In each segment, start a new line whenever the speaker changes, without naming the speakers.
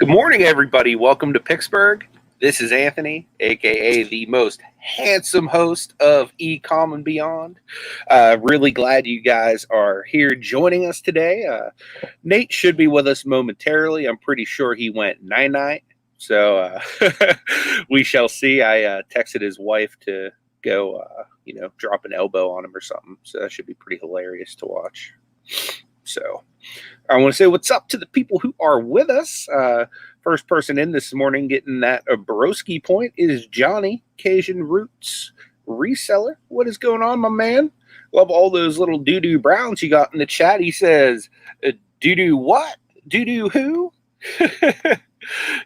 Good morning, everybody. Welcome to Picksburgh. This is Anthony, aka the most handsome host of ECOM and beyond. Really glad you guys are here joining us today. Nate should be with us momentarily. I'm pretty sure he went night-night, so we shall see. I texted his wife to go, drop an elbow on him or something. So that should be pretty hilarious to watch. So I want to say what's up to the people who are with us. First person in this morning getting that broski point is Johnny, Cajun Roots Reseller. What is going on, my man? Love all those little doo-doo browns you got in the chat. He says, doo-doo what? Doo-doo who?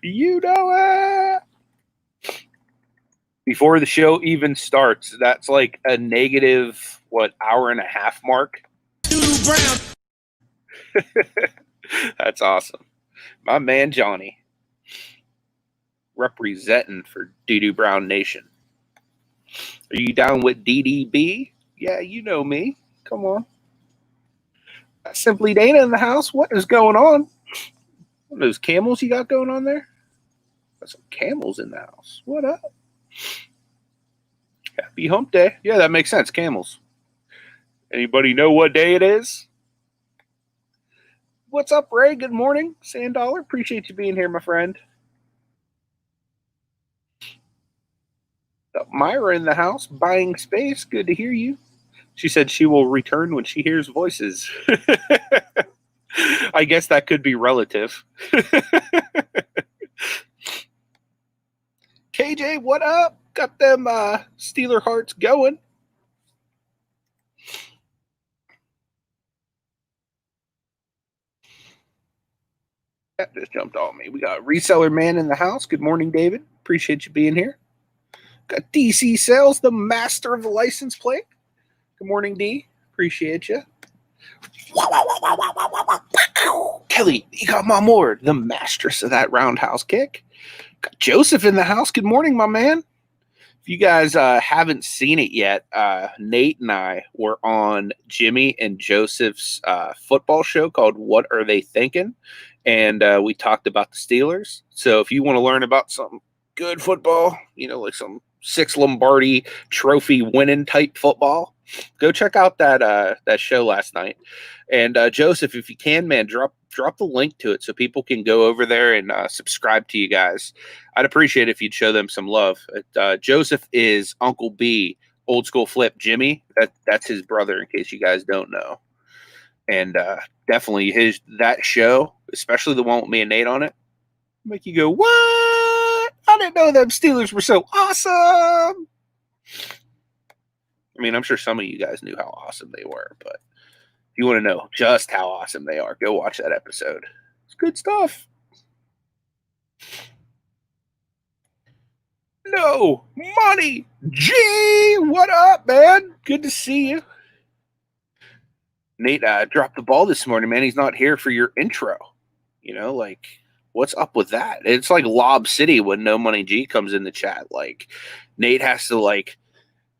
You know it. Before the show even starts, that's like a negative, hour and a half mark? Doo-doo brown. That's awesome. My man Johnny, representing for Doo-Doo Brown Nation. Are you down with DDB? Yeah, you know me. Come on. Simply Dana in the house. What is going on? What are those camels you got going on there? Got some camels in the house. What up? Happy hump day. Yeah, that makes sense. Camels. Anybody know what day it is? What's up, Ray? Good morning. Sandollar, appreciate you being here, my friend. Myra in the house, buying space. Good to hear you. She said she will return when she hears voices. I guess that could be relative. KJ, what up? Got them Steeler hearts going. That just jumped on me. We got Reseller Man in the house. Good morning, David. Appreciate you being here. Got DC Sales, the master of the license plate. Good morning, D. Appreciate you. Kelly, you got my more, the mastress of that roundhouse kick. Got Joseph in the house. Good morning, my man. If you guys haven't seen it yet, Nate and I were on Jimmy and Joseph's football show called What Are They Thinking? And we talked about the Steelers. So if you want to learn about some good football, like some 6 Lombardi trophy winning type football, go check out that show last night. And Joseph, if you can, man, drop the link to it so people can go over there and subscribe to you guys. I'd appreciate it if you'd show them some love. Joseph is Uncle B, Old School Flip Jimmy. That's his brother, in case you guys don't know. And definitely that show, especially the one with me and Nate on it, make you go, what? I didn't know them Steelers were so awesome. I mean, I'm sure some of you guys knew how awesome they were, but if you want to know just how awesome they are, go watch that episode. It's good stuff. No money. G, what up, man? Good to see you. Nate dropped the ball this morning, man. He's not here for your intro. What's up with that? It's like Lob City when No Money G comes in the chat. Like, Nate has to,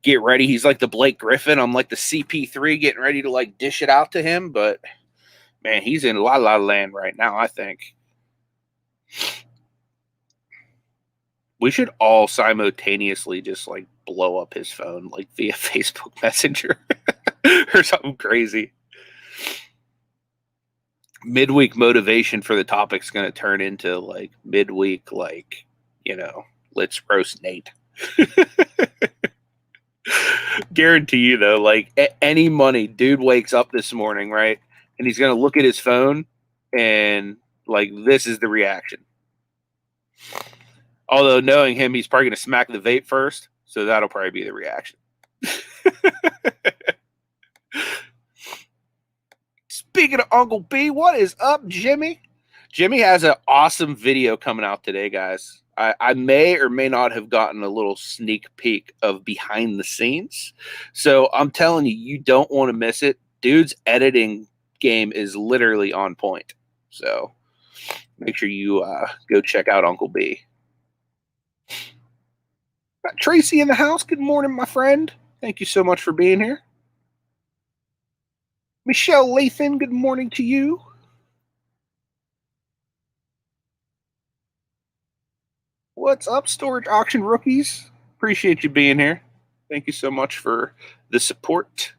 get ready. He's like the Blake Griffin. I'm like the CP3 getting ready to, dish it out to him. But, man, he's in La La Land right now, I think. We should all simultaneously just, blow up his phone, via Facebook Messenger or something crazy. Midweek motivation for the topic's going to turn into midweek, let's roast Nate. Guarantee you though, any money, dude wakes up this morning, right? And he's going to look at his phone and this is the reaction. Although knowing him, he's probably going to smack the vape first. So that'll probably be the reaction. Speaking of Uncle B, what is up, Jimmy? Jimmy has an awesome video coming out today, guys. I may or may not have gotten a little sneak peek of behind the scenes. So I'm telling you, you don't want to miss it. Dude's editing game is literally on point. So make sure you go check out Uncle B. Got Tracy in the house. Good morning, my friend. Thank you so much for being here. Michelle Lathan, good morning to you. What's up, Storage Auction Rookies? Appreciate you being here. Thank you so much for the support.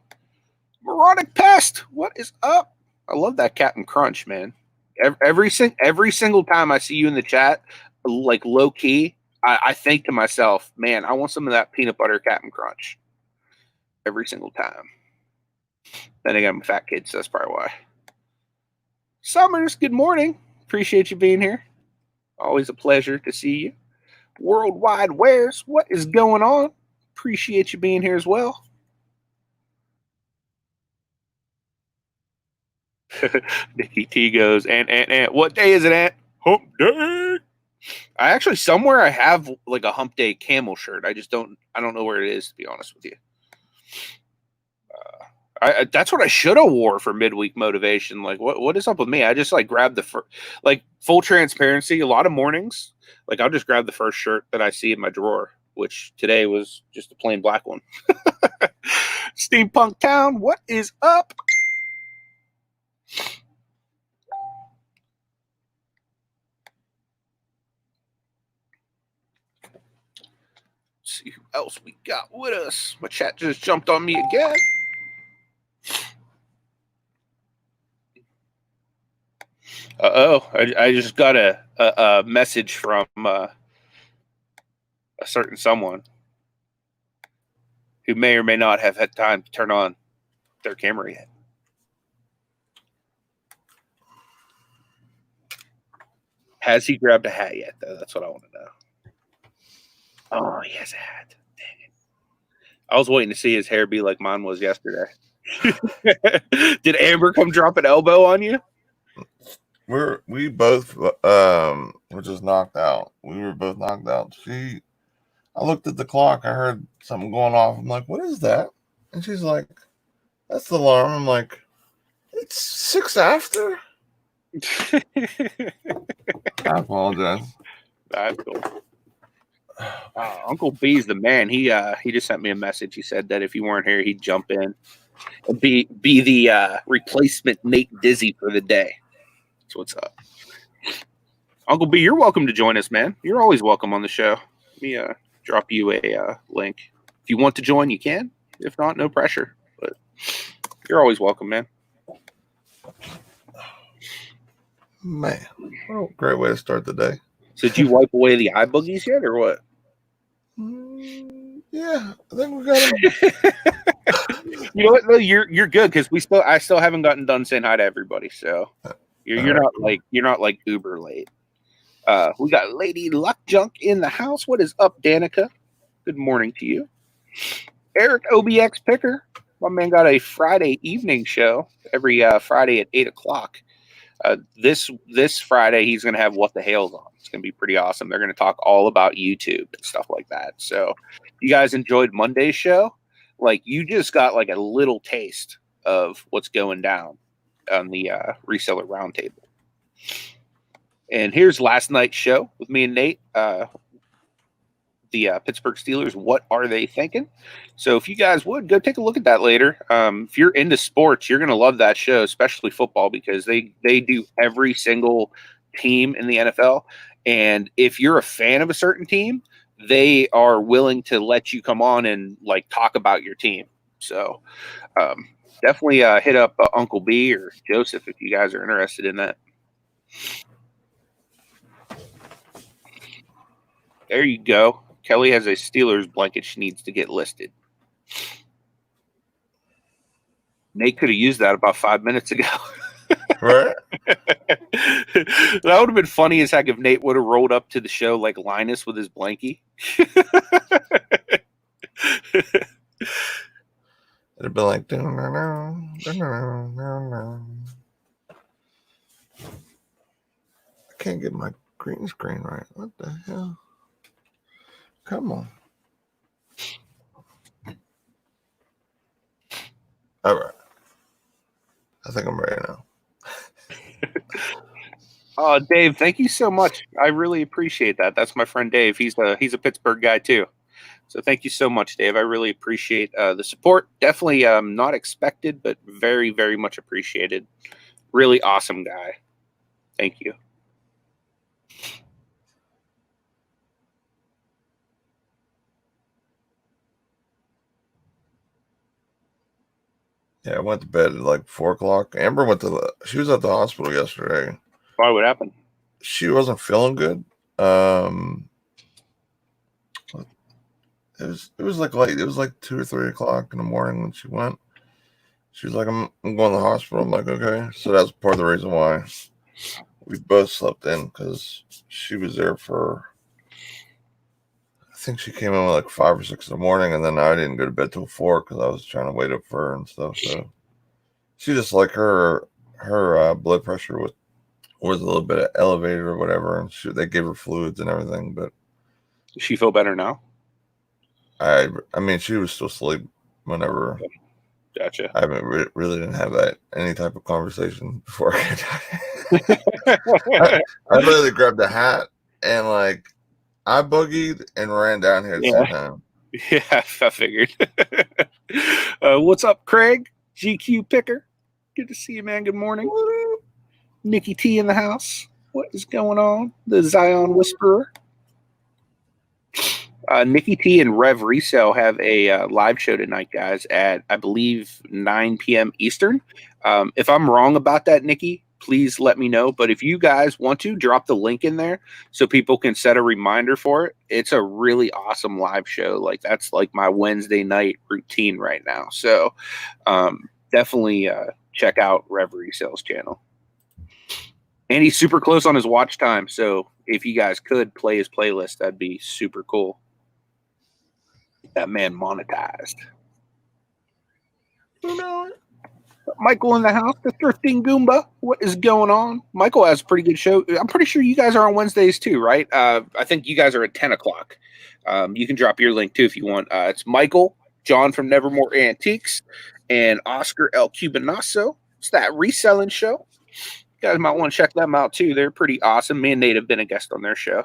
Moronic Pest, what is up? I love that Captain Crunch, man. Every single time I see you in the chat, like low key, I think to myself, man, I want some of that peanut butter Captain Crunch. Every single time. Then again, I'm a fat kid, so that's probably why. Summers, good morning. Appreciate you being here. Always a pleasure to see you. Worldwide Wares, what is going on? Appreciate you being here as well. Nikki T goes, and what day is it, Ant? Hump day. I actually, somewhere I have like a hump day camel shirt. I don't know where it is, to be honest with you. That's what I should have wore for midweek motivation. Like, what is up with me? I just like grabbed like full transparency. A lot of mornings, like I'll just grab the first shirt that I see in my drawer, which today was just a plain black one. Steampunk Town, what is up? Let's see who else we got with us. My chat just jumped on me again. I just got a message from a certain someone who may or may not have had time to turn on their camera yet. Has he grabbed a hat yet, though? That's what I want to know. Oh, he has a hat. Dang it. I was waiting to see his hair be like mine was yesterday. Did Amber come drop an elbow on you?
We both were just knocked out. We were both knocked out. I looked at the clock. I heard something going off. I'm like, what is that? And she's like, that's the alarm. I'm like, it's 6 after. I apologize.
That's cool. Uncle B's the man. He just sent me a message. He said that if you weren't here, he'd jump in and be the replacement Nate Dizzy for the day. That's what's up. Uncle B, you're welcome to join us, man. You're always welcome on the show. Let me drop you a link. If you want to join, you can. If not, no pressure. But you're always welcome, man.
Man, what a great way to start the day.
So did you wipe away the eye boogies yet, or what?
Yeah, I think we got them.
You know what? No, you're good because I still haven't gotten done saying hi to everybody. So you're not like uber late. We got Lady Luck Junk in the house. What is up, Danica? Good morning to you. Eric OBX Picker. My man got a Friday evening show every Friday at 8:00. This Friday he's gonna have What the Hell's on. It's gonna be pretty awesome. They're gonna talk all about YouTube and stuff like that. So you guys enjoyed Monday's show? Like you just got like a little taste of what's going down on the reseller roundtable. And here's last night's show with me and Nate. The Pittsburgh Steelers, what are they thinking? So if you guys would go take a look at that later. If you're into sports, you're going to love that show, especially football, because they do every single team in the NFL. And if you're a fan of a certain team, they are willing to let you come on and like talk about your team. So definitely hit up Uncle B or Joseph if you guys are interested in that. There you go. Kelly has a Steelers blanket she needs to get listed. Nate could have used that about 5 minutes ago.
Right?
That would have been funny as heck if Nate would have rolled up to the show like Linus with his blankie.
It'd have been like, I can't get my green screen right. What the hell? Come on. All right. I think I'm ready now.
Dave, thank you so much. I really appreciate that. That's my friend Dave. He's a Pittsburgh guy too. So thank you so much, Dave. I really appreciate the support. Definitely not expected, but very, very much appreciated. Really awesome guy. Thank you.
Yeah, I went to bed at like 4 o'clock. Amber she was at the hospital yesterday.
Why? What happened?
She wasn't feeling good. It was like late. It was like 2 or 3 o'clock in the morning when she went. She was like, I'm going to the hospital. I'm like, okay. So that's part of the reason why we both slept in, because she was there for, I think she came in like 5 or 6 in the morning, and then I didn't go to bed till 4 because I was trying to wait up for her and stuff. So she just like her blood pressure was a little bit elevated or whatever, and they gave her fluids and everything. But
Does she feel better now?
I mean, she was still asleep whenever.
Gotcha.
I haven't really didn't have any type of conversation before. I literally grabbed a hat and like I boogied and ran down here at the same time.
Yeah, I figured. What's up, Craig? GQ Picker. Good to see you, man. Good morning. Nikki T in the house. What is going on? The Zion Whisperer. Nikki T and Rev Resale have a live show tonight, guys, at, I believe, 9 p.m. Eastern. If I'm wrong about that, Nikki, please let me know. But if you guys want to, drop the link in there so people can set a reminder for it. It's a really awesome live show. Like, that's like my Wednesday night routine right now. So definitely check out Rev Resale's channel. And he's super close on his watch time. So if you guys could play his playlist, that'd be super cool. That man monetized. Michael in the house, the thrifting Goomba. What is going on? Michael has a pretty good show. I'm pretty sure you guys are on Wednesdays too, right? I think you guys are at 10 o'clock. You can drop your link too if you want. It's Michael, John from Nevermore Antiques, and Oscar El Cubanazo. It's that reselling show. You guys might want to check them out too. They're pretty awesome. Me and Nate have been a guest on their show.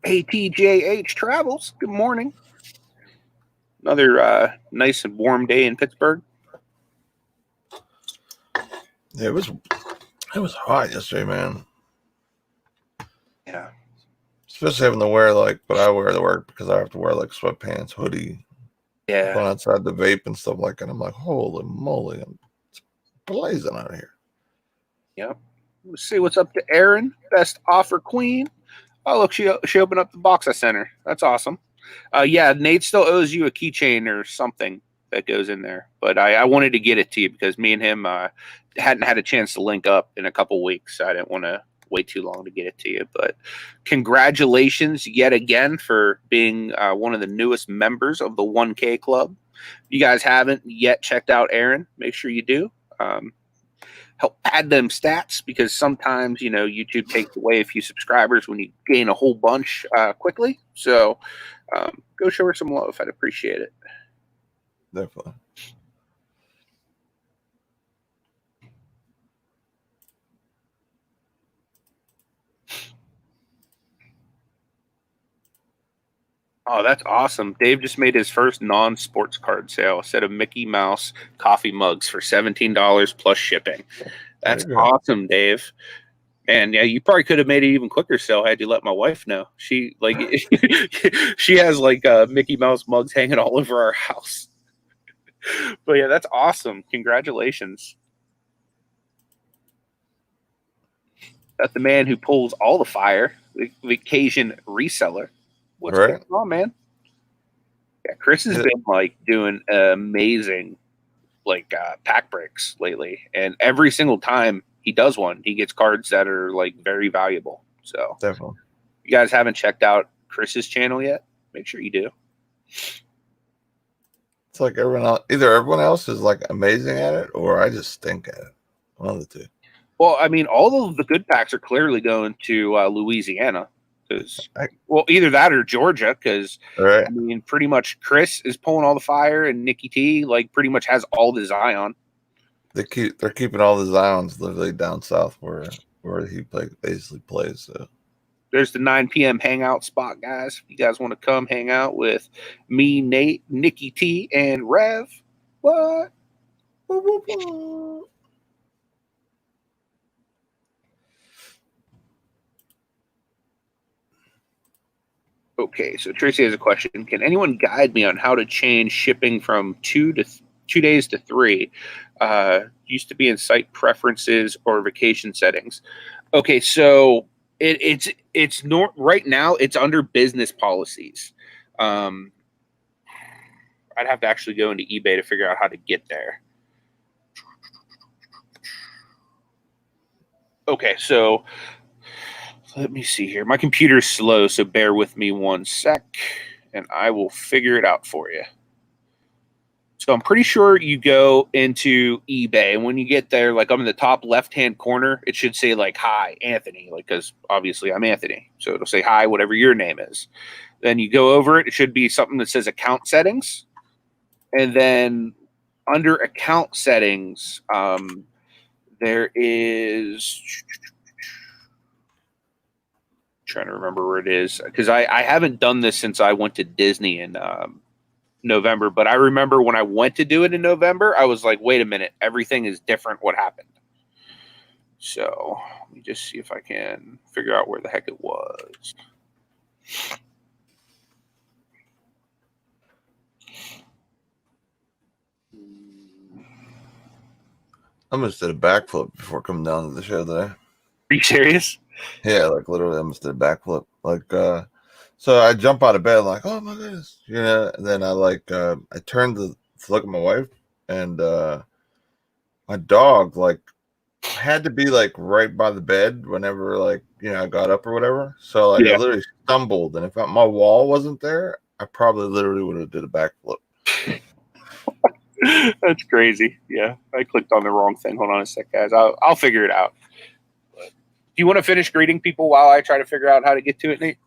ATJH Travels. Good morning. Another nice and warm day in Pittsburgh.
Yeah, it was hot yesterday, man.
Yeah.
Especially having to wear like what I wear to work, because I have to wear like sweatpants, hoodie.
Yeah.
Going outside the vape and stuff like that. I'm like, holy moly, it's blazing out here.
Yeah. Let's see what's up to Erin, best offer queen. Oh, look, she opened up the box I sent her. That's awesome. Yeah, Nate still owes you a keychain or something that goes in there, but I wanted to get it to you because me and him hadn't had a chance to link up in a couple weeks. So I didn't want to wait too long to get it to you. But congratulations yet again for being one of the newest members of the 1K Club. If you guys haven't yet checked out Aaron, make sure you do. Help add them stats, because sometimes, you know, YouTube takes away a few subscribers when you gain a whole bunch quickly. So go show her some love. I'd appreciate it.
Definitely.
Oh, that's awesome. Dave just made his first non-sports card sale, a set of Mickey Mouse coffee mugs for $17 plus shipping. That's awesome, Dave. And yeah, you probably could have made it even quicker sale had you let my wife know. She like she has like Mickey Mouse mugs hanging all over our house. But yeah, that's awesome. Congratulations. That's the man who pulls all the fire, the vacation reseller. What's going on, man? Yeah, Chris has been like doing amazing like pack breaks lately, and every single time he does one, he gets cards that are like very valuable. So
definitely,
if you guys haven't checked out Chris's channel yet, make sure you do.
It's like either everyone else is like amazing at it, or I just stink at it. One of the two.
Well, I mean, all of the good packs are clearly going to Louisiana, because well, either that or Georgia, because I mean, pretty much Chris is pulling all the fire, and Nikki T like pretty much has all the Zion.
They're keeping all the Zions literally down south where he basically plays. So
there's the 9 p.m. hangout spot, guys. If you guys want to come hang out with me, Nate, Nikki T, and Rev, what? Oh, Okay, so Tracy has a question. Can anyone guide me on how to change shipping from 2 days to 3? Used to be in site preferences or vacation settings. Okay, so it's right now it's under business policies. I'd have to actually go into eBay to figure out how to get there. Okay, so let me see here. My computer's slow, so bear with me one sec, and I will figure it out for you. So I'm pretty sure you go into eBay, and when you get there, like up in the top left-hand corner, it should say like, "Hi, Anthony," like, because obviously I'm Anthony. So it'll say, "Hi," whatever your name is. Then you go over it. It should be something that says account settings. And then under account settings, there is... trying to remember where it is, because I haven't done this since I went to Disney in November, but I remember when I went to do it in November, I was like, wait a minute, everything is different. What happened? So let me just see if I can figure out where the heck it was.
I almost did a backflip before coming down to the show today.
Are you serious?
Yeah, like literally, I almost did a backflip. Like, so I jump out of bed, like, oh my goodness, yeah. And then I turned to look at my wife, and my dog like had to be like right by the bed whenever like I got up or whatever. So like I literally stumbled, and if my wall wasn't there, I probably literally would have did a backflip.
That's crazy. Yeah, I clicked on the wrong thing. Hold on a sec, guys. I'll figure it out. But do you want to finish greeting people while I try to figure out how to get to it, Nate?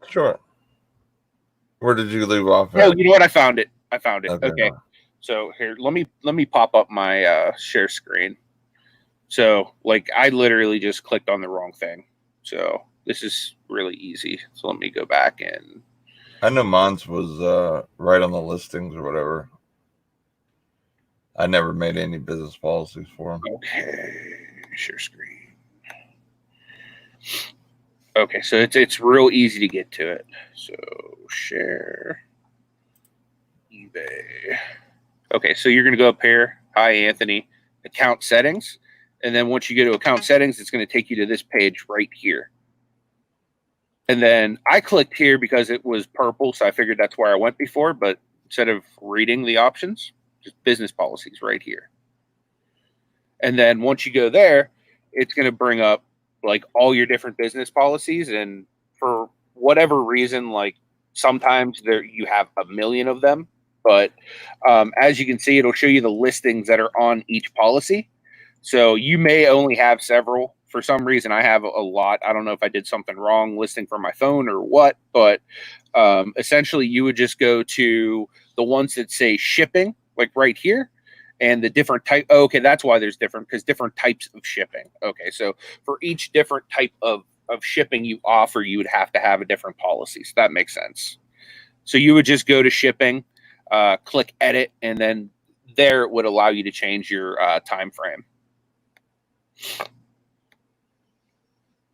Sure. Where did you leave off at?
Oh, you know what? I found it. Okay.
No.
So here, let me pop up my share screen. So like I literally just clicked on the wrong thing. So this is really easy. So let me go back and
I know mine's was right on the listings or whatever. I never made any business policies for them.
okay, share screen. Okay, so it's real easy to get to it. So share eBay. Okay, so you're gonna go up here. Hi, Anthony. Account settings, and then once you go to account settings, it's gonna take you to this page right here. And then I clicked here because it was purple, so I figured that's where I went before. But instead of reading the options, just business policies right here. And then once you go there, it's going to bring up like all your different business policies. And for whatever reason, like sometimes there you have a million of them. But as you can see, it'll show you the listings that are on each policy. So you may only have several. For some reason, I have a lot. I don't know if I did something wrong listing from my phone or what, but essentially you would just go to the ones that say shipping, like right here, and the different type. Oh, okay, that's why there's different, because different types of shipping. Okay, so for each different type of shipping you offer, you would have to have a different policy. So that makes sense. So you would just go to shipping, click edit, and then there it would allow you to change your time frame.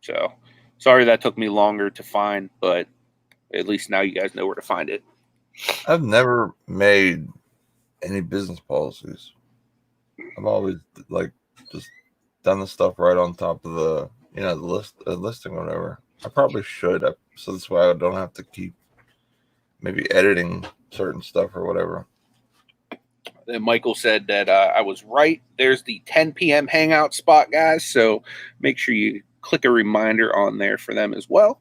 So sorry that took me longer to find, but at least now you guys know where to find it.
I've never made any business policies. I've always like just done the stuff right on top of the the listing or whatever. I probably should, so that's why I don't have to keep maybe editing certain stuff or whatever.
And Michael said that I was right. There's the 10 p.m. hangout spot, guys. So make sure you click a reminder on there for them as well.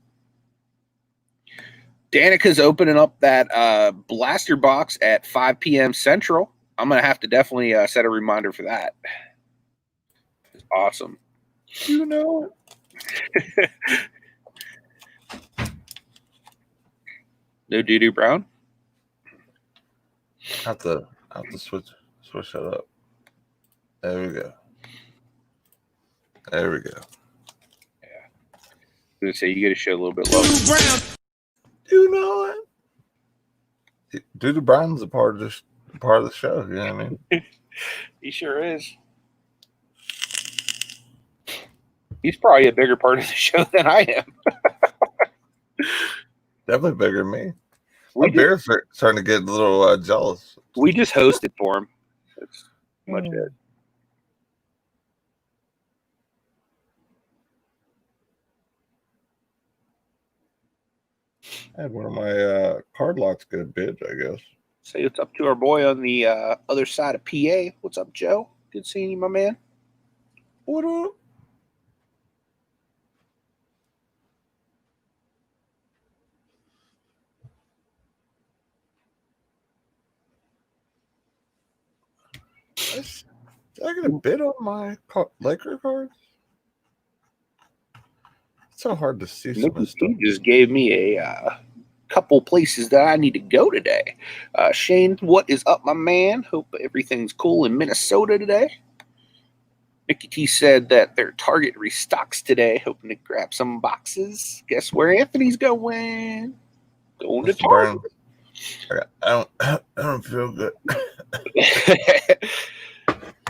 Danica's opening up that blaster box at 5 p.m. Central. I'm going to have to definitely set a reminder for that. It's awesome.
You know it.
No doo-doo brown?
I have to switch that up. There we go. There we go.
Yeah. I was going to say, you got to show a little bit love.
You know it. Doo-doo Brown's a part of the show. You know what I mean?
He sure is. He's probably a bigger part of the show than I am.
Definitely bigger than me.
We
My bear's starting to get a little jealous.
we just hosted for him. That's much it.
I had one of my card lots get a bid, I guess.
Say what's up to our boy on the other side of PA. What's up, Joe? Good seeing you, my man.
What up? Did I get a bid on my Laker cards? It's so hard to see some of this stuff.
He just gave me a couple places that I need to go today. Shane, what is up, my man? Hope everything's cool in Minnesota today. Mickey T said that their Target restocks today, hoping to grab some boxes. Guess where Anthony's going? Going to Target.
I don't feel good.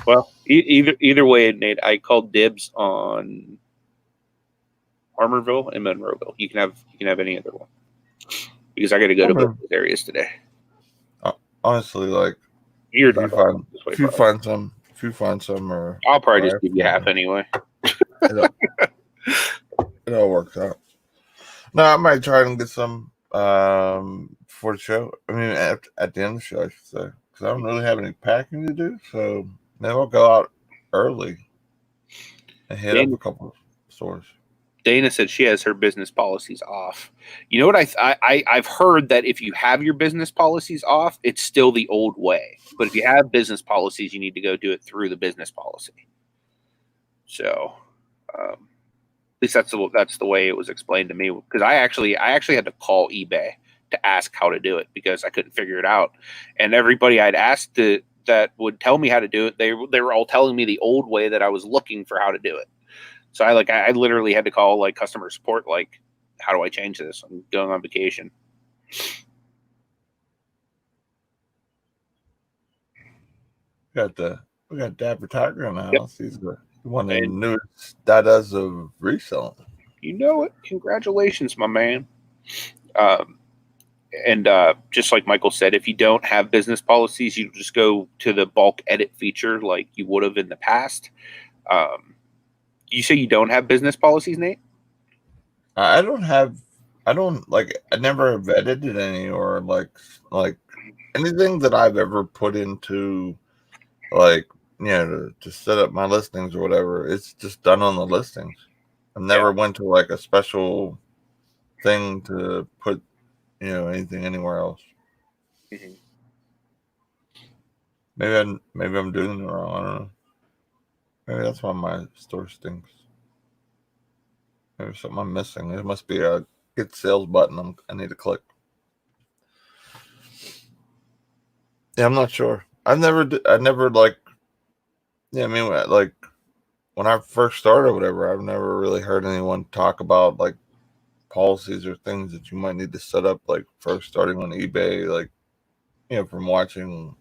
Well, either way, Nate, I called dibs on Harmerville and Monroeville. You can have any other one because I got to go to both those areas today.
Honestly, like if you find some, or
I'll probably just give you half anyway.
It all works out. No, I might try and get some for the show. I mean, at the end of the show, I should say, because I don't really have any packing to do. So maybe I'll go out early and hit up a couple of stores.
Dana said she has her business policies off. You know what? I've heard that if you have your business policies off, it's still the old way. But if you have business policies, you need to go do it through the business policy. So, at least that's the way it was explained to me. Because I actually had to call eBay to ask how to do it because I couldn't figure it out. And everybody I'd asked that would tell me how to do it, they were all telling me the old way that I was looking for how to do it. So I literally had to call like customer support, like, how do I change this? I'm going on vacation.
We got Dapper Tiger in the house. Yep. He's one of the newest that does of reselling.
You know it. Congratulations, my man. And just like Michael said, if you don't have business policies, you just go to the bulk edit feature like you would have in the past. You say you don't have business policies, Nate?
I never have edited any or like anything that I've ever put into to set up my listings or whatever. It's just done on the listings. I've never went to like a special thing to put anything anywhere else.
Mm-hmm.
Maybe I'm doing it wrong. I don't know. Maybe that's why my store stinks. Maybe something I'm missing. There must be a get sales button I need to click. Yeah, I'm not sure. I never like. Yeah, I mean, like when I first started or whatever, I've never really heard anyone talk about like policies or things that you might need to set up, like first starting on eBay, like from watching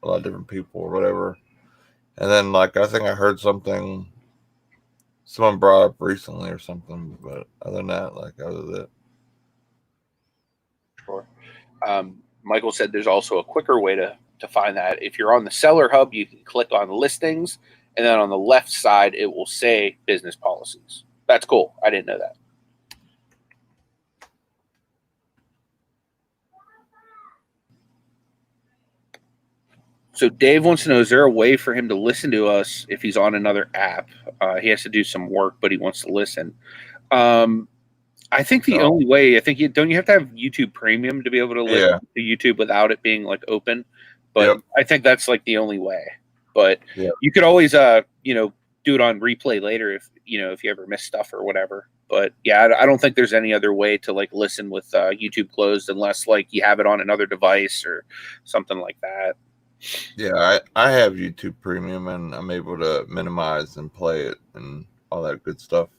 a lot of different people or whatever. And then like I think I heard something someone brought up recently or something, but other than that, like that was it.
Sure. Michael said there's also a quicker way to find that. If you're on the seller hub, you can click on listings, and then on the left side it will say business policies. That's cool. I didn't know that. So Dave wants to know, is there a way for him to listen to us if he's on another app? He has to do some work, but he wants to listen. I think the only way, don't you have to have YouTube Premium to be able to listen to YouTube without it being like open? But I think that's like the only way. But you could always, do it on replay later if you ever miss stuff or whatever. But yeah, I don't think there's any other way to like listen with YouTube closed unless like you have it on another device or something like that.
Yeah, I have YouTube Premium and I'm able to minimize and play it and all that good stuff.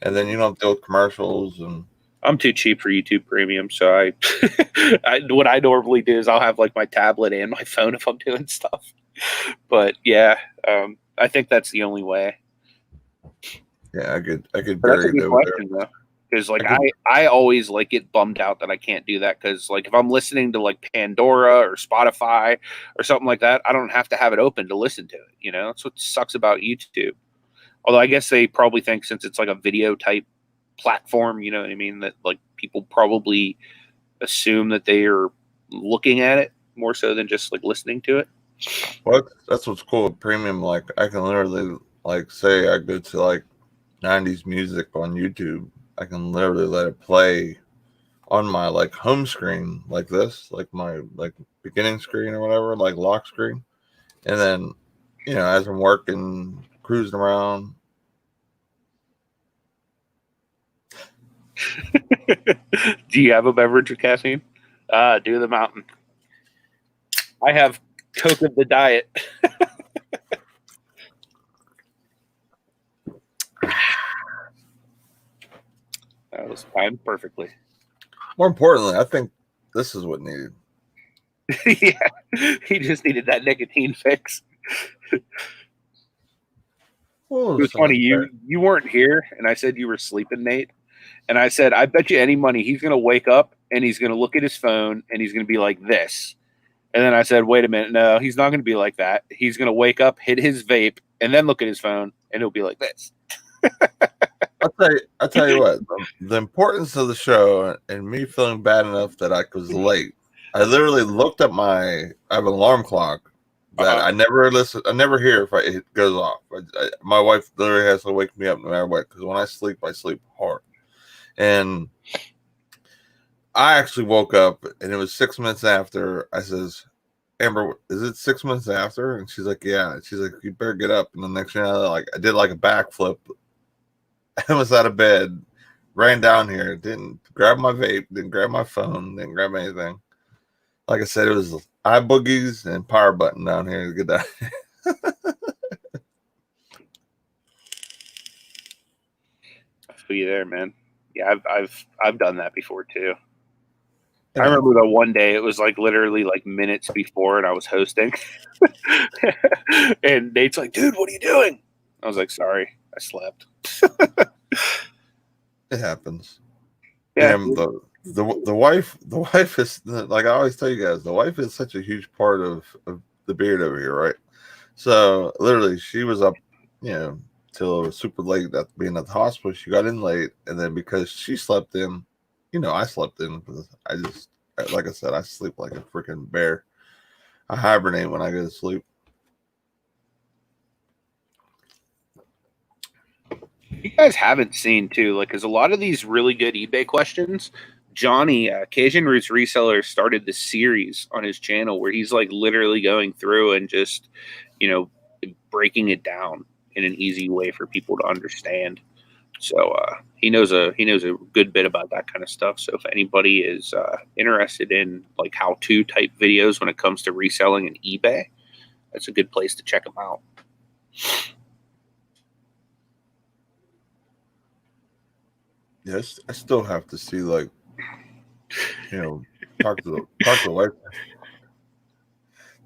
And then you don't deal with commercials and
I'm too cheap for YouTube Premium, so what I normally do is I'll have like my tablet and my phone if I'm doing stuff. But yeah, I think that's the only way.
Yeah, I could
That's a good question, though. Because like I always like get bummed out that I can't do that, because like if I'm listening to like Pandora or Spotify or something like that, I don't have to have it open to listen to it. You know, that's what sucks about YouTube. Although I guess they probably think since it's like a video type platform, you know what I mean, that like people probably assume that they are looking at it more so than just like listening to it.
Well, that's what's cool with premium. Like I can literally like say I go to like 90s music on YouTube. I can literally let it play on my like home screen like this, like my like beginning screen or whatever, like lock screen. And then, you know, as I'm working, cruising around.
Do you have a beverage with caffeine? Do the mountain. I have Coke of the diet. That was timed perfectly.
More importantly, I think this is what needed.
Yeah, he just needed that nicotine fix.
Well,
It was funny. You weren't here, and I said you were sleeping, Nate. And I said, I bet you any money he's going to wake up and he's going to look at his phone and he's going to be like this. And then I said, wait a minute. No, he's not going to be like that. He's going to wake up, hit his vape, and then look at his phone, and it'll be like this.
I'll tell you what, the importance of the show and me feeling bad enough that I was late. I literally looked at I have an alarm clock that I never listen. I never hear if it goes off. My wife literally has to wake me up no matter what, because when I sleep hard. And I actually woke up and it was 6 minutes after. I says, Amber, is it 6 minutes after? And she's like, yeah. She's like, you better get up. And the next thing I know, like I did like a backflip. I was out of bed, ran down here, didn't grab my vape, didn't grab my phone, didn't grab anything. Like I said, it was eye boogies and power button down here to get down.
I feel you there, man. Yeah, I've done that before too. I remember the one day it was like literally like minutes before, and I was hosting, and Nate's like, "Dude, what are you doing?" I was like, "Sorry, I slept."
It happens.
Yeah,
And the wife is, like I always tell you guys, the wife is such a huge part of the beard over here, right? So literally, she was up, you know, till super late at being at the hospital. She got in late, and then because she slept in, you know, I slept in because I just, like I said, I sleep like a freaking bear. I hibernate when I go to sleep.
you guys haven't seen too, like, because a lot of these really good eBay questions, Johnny, Cajun Roots Reseller, started this series on his channel where he's like literally going through and just, you know, breaking it down in an easy way for people to understand. So he knows a good bit about that kind of stuff. So if anybody is interested in like how-to type videos when it comes to reselling and eBay, that's a good place to check them out.
Yes, I still have to see, like, you know, talk to the wife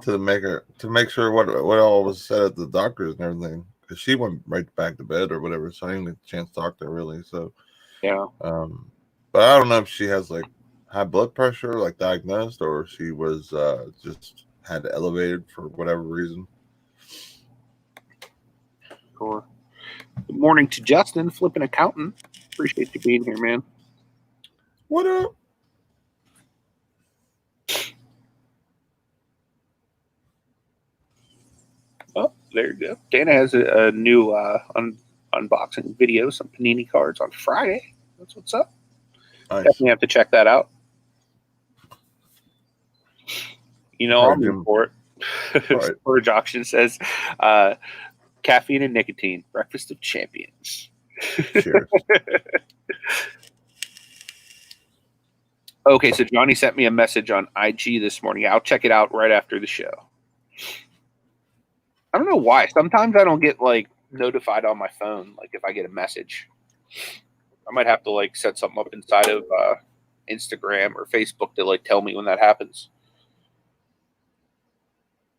to make sure what all was said at the doctors and everything, because she went right back to bed or whatever, so I didn't get a chance to talk to her really. So
Yeah.
But I don't know if she has like high blood pressure, like diagnosed, or she was just had elevated for whatever reason.
Sure. Good morning to Justin, Flippin Accountant. Appreciate you being here, man.
What up?
Oh, there you go. Dana has a new unboxing video, some Panini cards on Friday. That's what's up.
Nice.
Definitely have to check that out. You know, I'll move for it. Storage Auction says, caffeine and nicotine, breakfast of champions.
Cheers.
Okay, so Johnny sent me a message on IG this morning. I'll check it out right after the show. I don't know why. Sometimes I don't get like notified on my phone, like if I get a message. I might have to like set something up inside of Instagram or Facebook to like tell me when that happens.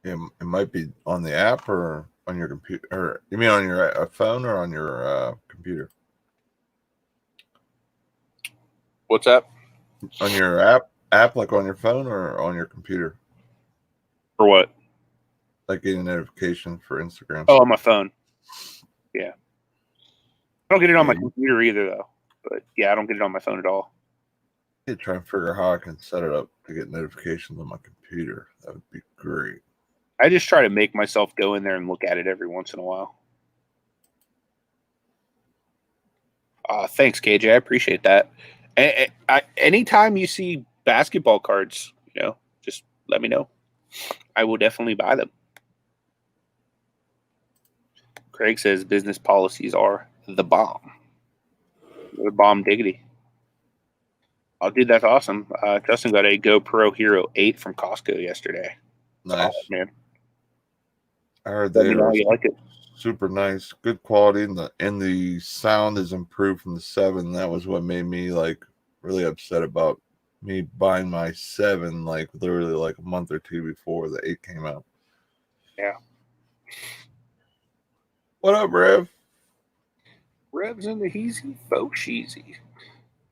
It might be on the app or on your computer, or you mean on your phone or on your computer?
What's up?
On your app like on your phone or on your computer?
For what?
Like getting a notification for Instagram.
Oh, on my phone. Yeah. I don't get it on my
Yeah,
computer either, though. But yeah, I don't get it on my phone at all.
I try and figure out how I can set it up to get notifications on my computer. That would be great.
I just try to make myself go in there and look at it every once in a while. Thanks, KJ. I appreciate that. Anytime you see basketball cards, just let me know. I will definitely buy them. Craig says business policies are the bomb. The bomb diggity. Oh, dude, that's awesome. Justin got a GoPro Hero 8 from Costco yesterday.
Nice.
Awesome, man.
I heard
Let
they
me know
are
how you like it.
super nice, good quality, and the sound is improved from the 7. That was what made me like really upset about me buying my 7 like literally like a month or two before the 8 came out.
Yeah.
What up, Rev?
Rev's in the heezy, folks, sheezy.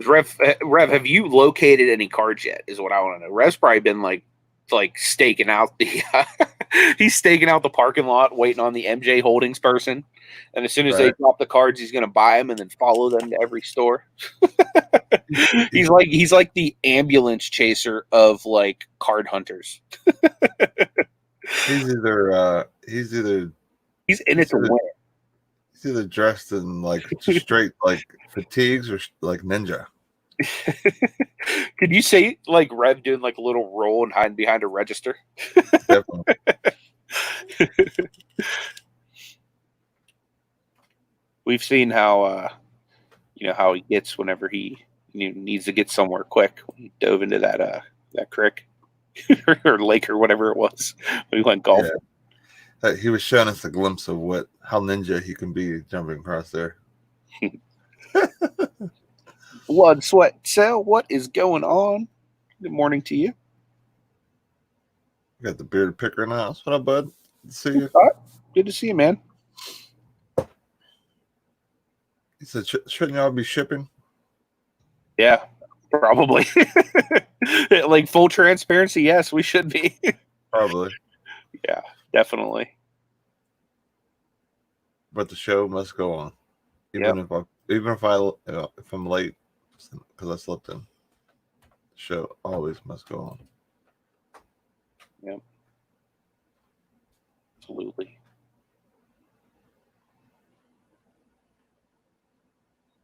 Rev, have you located any cards yet? Is what I want to know. Rev's probably been like staking out the. He's staking out the parking lot, waiting on the MJ Holdings person, and as soon as they drop the cards, he's going to buy them and then follow them to every store. he's like the ambulance chaser of like card hunters.
He's
in it to win.
He's either dressed in like straight like fatigues or like ninja.
Could you say like Rev doing like a little roll and hiding behind a register?
Definitely.
We've seen how how he gets whenever he needs to get somewhere quick. He dove into that creek or lake or whatever it was when he went golfing.
Yeah. He was showing us a glimpse of how ninja he can be jumping across there.
Blood, sweat, cell. What is going on? Good morning to you.
Got the bearded picker in the house. What up, bud? Good to see you.
Good to see you, man.
He said, shouldn't y'all be shipping?
Yeah, probably. Like full transparency, yes, we should be.
Probably.
Yeah, definitely.
But the show must go on, even if I'm late because I slept in. The show always must go on.
Yeah, absolutely.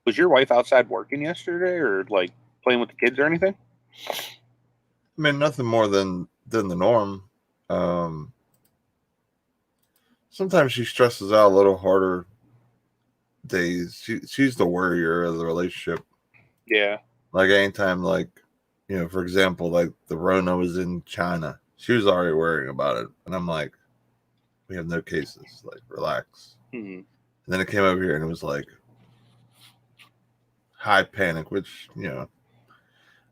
Was your wife outside working yesterday, or like playing with the kids or anything?
I mean, nothing more than the norm. Sometimes she stresses out a little harder days. She's the worrier of the relationship.
Yeah.
Like anytime, like, for example, like the Rona was in China. She was already worrying about it. And I'm like, we have no cases. Like, relax.
Mm-hmm.
And then it came over here and it was like high panic, which,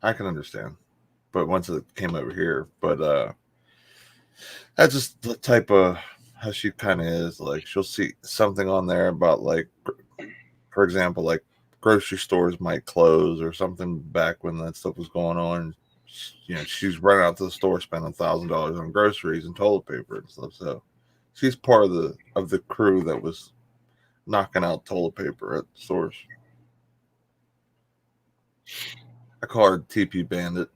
I can understand. But once it came over here, that's just the type of how she kind of is. Like, she'll see something on there about, like, for example, like grocery stores might close or something back when that stuff was going on. She's running out to the store spending $1,000 on groceries and toilet paper and stuff. So she's part of the crew that was knocking out toilet paper at stores. I call her TP Bandit.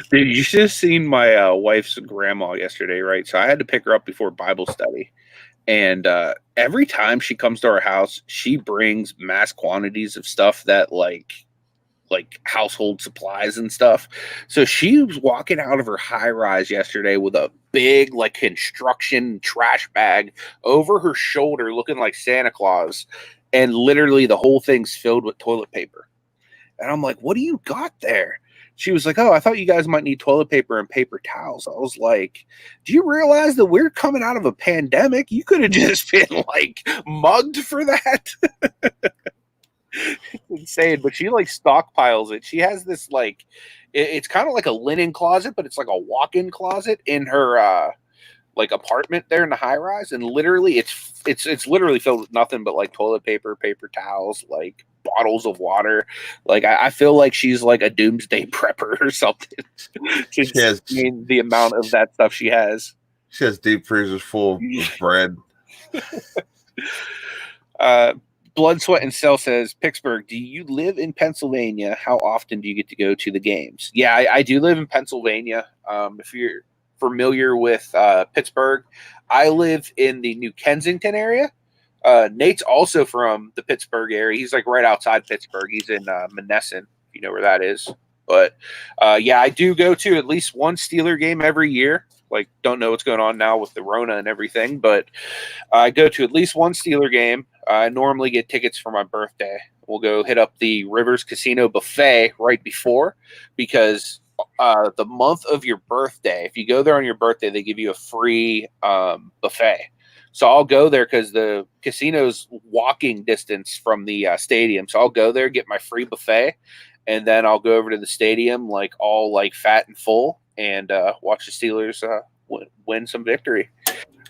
Dude, you should have seen my wife's grandma yesterday, right? So I had to pick her up before Bible study. And every time she comes to our house, she brings mass quantities of stuff that like household supplies and stuff. So she was walking out of her high rise yesterday with a big like construction trash bag over her shoulder looking like Santa Claus. And literally the whole thing's filled with toilet paper. And I'm like, what do you got there? She was like, oh, I thought you guys might need toilet paper and paper towels. I was like, do you realize that we're coming out of a pandemic? You could have just been like mugged for that. It's insane. But she like stockpiles it. She has this like, it's kind of like a linen closet, but it's like a walk-in closet in her like apartment there in the high rise, and literally it's literally filled with nothing but like toilet paper, paper towels, like bottles of water. Like I feel like she's like a doomsday prepper or something. Just,
has,
I mean, the amount of that stuff she has.
She has deep freezers full of bread.
Blood, Sweat, and Cell says, Picksburgh, do you live in Pennsylvania? How often do you get to go to the games? Yeah, I do live in Pennsylvania. If you're familiar with Pittsburgh, I live in the New Kensington area. Nate's also from the Pittsburgh area. He's like right outside Pittsburgh. He's in Monessen, if you know where that is. But yeah, I do go to at least one Steeler game every year. Like, don't know what's going on now with the Rona and everything, but I go to at least one Steeler game. I normally get tickets for my birthday. We'll go hit up the Rivers Casino buffet right before, because the month of your birthday, if you go there on your birthday, they give you a free buffet. So I'll go there because the casino's walking distance from the stadium. So I'll go there, get my free buffet, and then I'll go over to the stadium like all like fat and full and watch the Steelers win some victory.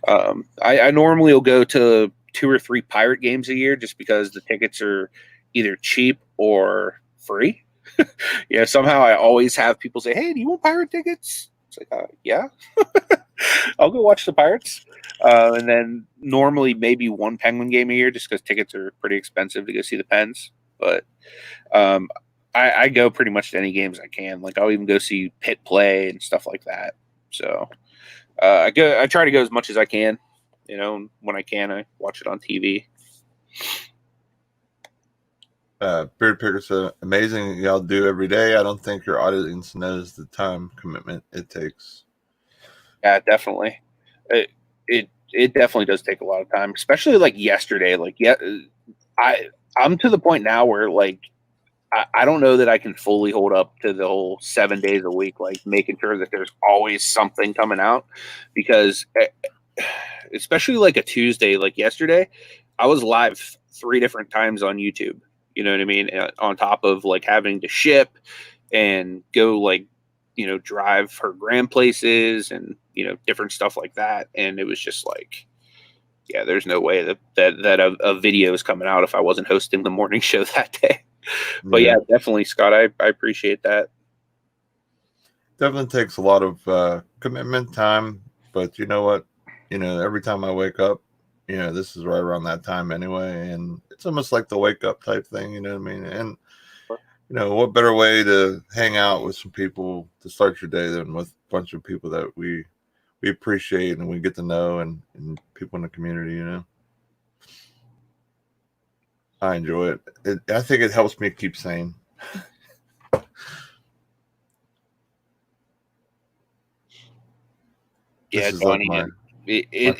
I normally will go to 2 or 3 Pirate games a year just because the tickets are either cheap or free. Yeah, somehow I always have people say, "Hey, do you want Pirate tickets?" It's like, yeah, I'll go watch the Pirates. And then normally maybe one Penguin game a year just because tickets are pretty expensive to go see the Pens. But I go pretty much to any games I can. Like I'll even go see Pitt play and stuff like that. So I try to go as much as I can. You know, when I can, I watch it on TV.
Beard Picker said, amazing y'all do every day. I don't think your audience knows the time commitment it takes.
Yeah, definitely. It definitely does take a lot of time, especially like yesterday. Like, yeah, I'm to the point now where like I don't know that I can fully hold up to the whole 7 days a week, like making sure that there's always something coming out, because especially like a Tuesday, like yesterday, I was live 3 different times on YouTube. You know what I mean? On top of like having to ship and go like, you know, drive her grand places and, you know, different stuff like that. And it was just like, yeah, there's no way that a video is coming out if I wasn't hosting the morning show that day. But yeah, definitely, Scott. I appreciate that.
Definitely takes a lot of commitment, time. But you know what? You know, every time I wake up, you know, this is right around that time anyway. And it's almost like the wake up type thing, you know what I mean? And, you know, what better way to hang out with some people to start your day than with a bunch of people that we appreciate and we get to know and people in the community, you know? I enjoy it. I think it helps me keep sane.
Yeah, Johnny,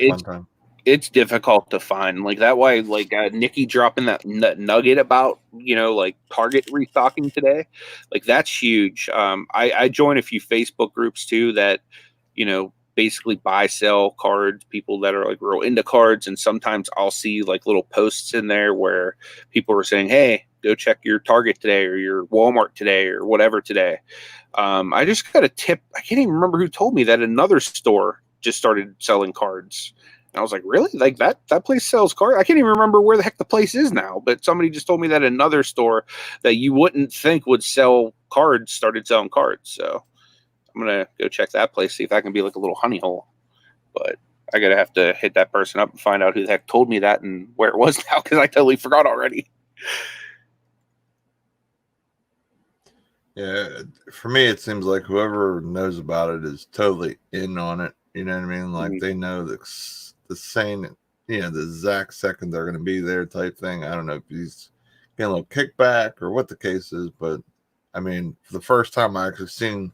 fun time.
It's difficult to find like that. Why, like Nikki dropping that nugget about, you know, like Target restocking today, like that's huge. I join a few Facebook groups too that, you know, basically buy sell cards, people that are like real into cards, and sometimes I'll see like little posts in there where people are saying, hey, go check your Target today or your Walmart today or whatever today. I just got a tip. I can't even remember who told me that another store just started selling cards. And I was like, really? Like that place sells cards? I can't even remember where the heck the place is now, but somebody just told me that another store that you wouldn't think would sell cards started selling cards. So I'm going to go check that place, see if that can be like a little honey hole. But I got to have to hit that person up and find out who the heck told me that and where it was now, because I totally forgot already.
Yeah, for me, it seems like whoever knows about it is totally in on it. You know what I mean? Like they know the same, you know, the exact second they're going to be there type thing. I don't know if he's getting a little kickback or what the case is, but I mean, for the first time I actually seen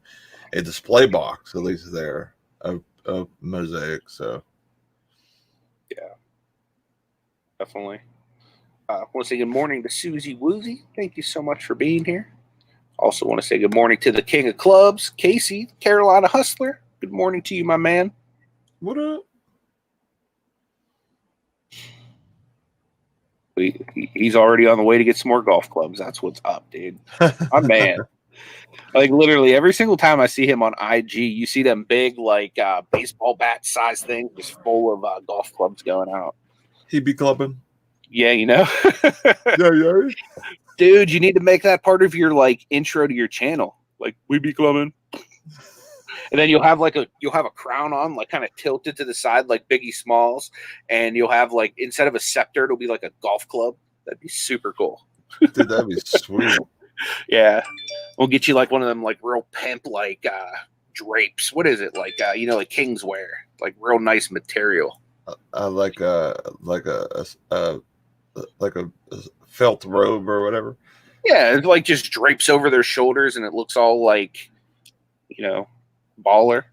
a display box, at least there, of Mosaic. So,
yeah, definitely. I want to say good morning to Susie Woozy. Thank you so much for being here. Also want to say good morning to the King of Clubs, Casey, Carolina Hustler. Good morning to you, my man.
What up?
He's already on the way to get some more golf clubs. That's what's up, dude. My man. Like literally every single time I see him on IG, you see them big like baseball bat size things just full of golf clubs going out.
He be clubbing.
Yeah, you know.
Yeah.
Dude, you need to make that part of your like intro to your channel. Like we be clubbing. And then you'll have a crown on, like kind of tilted to the side like Biggie Smalls, and you'll have like instead of a scepter, it'll be like a golf club. That'd be super cool.
Dude, that'd be sweet.
Yeah. We'll get you like one of them like real pimp like drapes. What is it? Like like kings wear. Like real nice material.
Like a felt robe or whatever.
Yeah, it like just drapes over their shoulders and it looks all like, baller.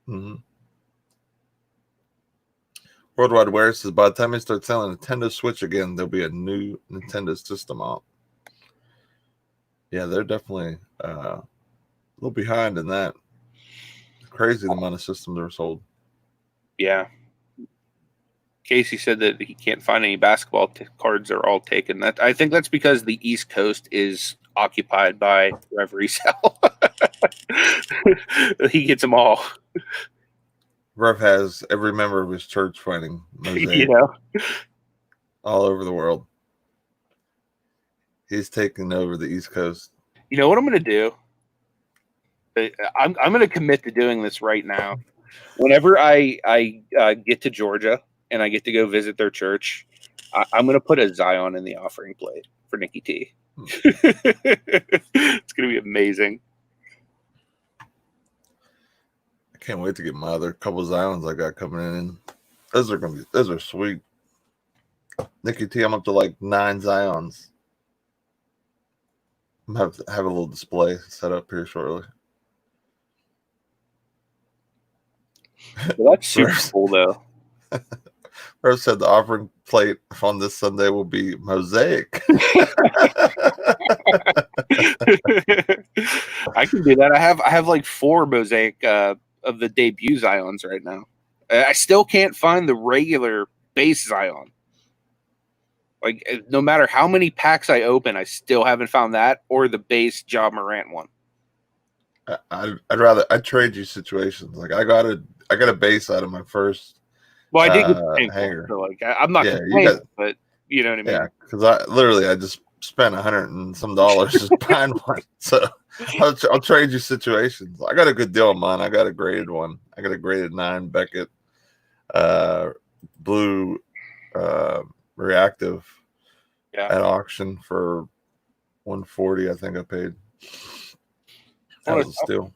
Mm-hmm. Worldwide Wear says by the time they start selling Nintendo Switch again, there'll be a new Nintendo system out. Yeah, they're definitely a little behind in that. Crazy the amount of systems that are sold.
Yeah. Casey said that he can't find any basketball cards are all taken. That I think that's because the East Coast is occupied by Rev Resell. He gets them all.
Rev has every member of his church finding mosaic all over the world. He's taking over the East Coast.
You know what I'm going to do? I'm going to commit to doing this right now. Whenever I get to Georgia and I get to go visit their church, I'm going to put a Zion in the offering plate for Nikki T. It's going to be amazing.
I can't wait to get my other couple Zions I got coming in. Those are sweet. Nikki T, I'm up to like 9 Zions. I'm going to have a little display set up here shortly.
Well, that's super cool, though.
Rose said the offering plate on this Sunday will be mosaic.
I can do that. I have like 4 mosaic of the debut Zions right now. I still can't find the regular base Zion. Like no matter how many packs I open, I still haven't found that or the base Ja Morant one.
I'd trade you situations. Like I got a base out of my first.
Well, I did get the
hanger.
So like I'm not complaining, but you know what I mean.
Yeah, because I just spent $100 and some just buying one. So I'll trade you situations. I got a good deal on mine. I got a graded one. I got a graded 9 Beckett blue reactive at auction for $140. I think I paid. That was a steal.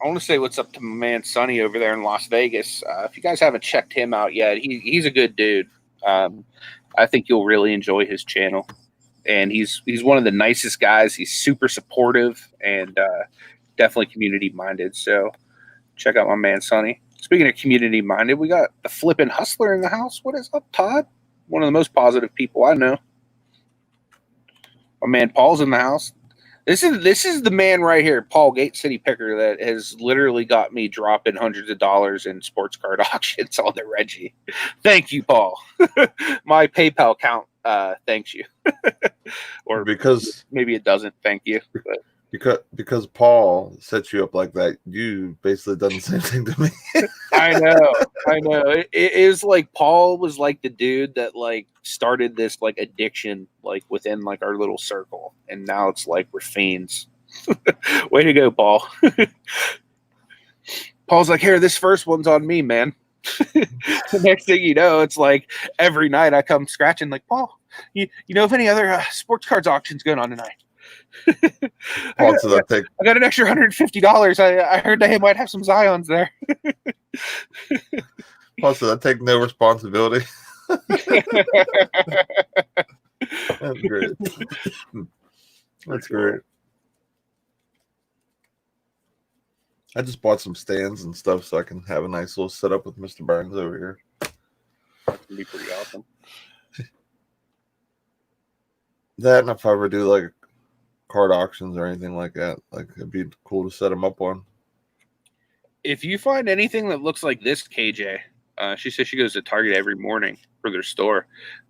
I want to say what's up to my man Sonny over there in Las Vegas. If you guys haven't checked him out yet, he's a good dude. I think you'll really enjoy his channel, and he's one of the nicest guys. He's super supportive and definitely community minded. So check out my man Sonny. Speaking of community minded, we got the Flippin Hustler in the house. What is up, Todd? One of the most positive people I know. My man Paul's in the house. This is the man right here, Paul Gate City Picker, that has literally got me dropping hundreds of dollars in sports card auctions on the Reggie. Thank you, Paul. My PayPal account thanks you. Or because maybe it doesn't thank you. But.
Because Paul set you up like that, you basically done the same thing to me.
I know. It was like Paul was like the dude that like started this like addiction like within like our little circle, and now it's like we're fiends. Way to go, Paul. Paul's like, here, this first one's on me, man. The next thing you know, it's like every night I come scratching like, Paul, you know if any other sports cards auctions going on tonight? I got an extra $150. I heard they might have some Zions there.
Also, I take no responsibility. That's great. That's great. I just bought some stands and stuff so I can have a nice little setup with Mr. Burns over here.
It'd be pretty awesome.
That, and if I ever do like card auctions or anything like that, like it'd be cool to set them up on.
If you find anything that looks like this, KJ, she says she goes to Target every morning for their store.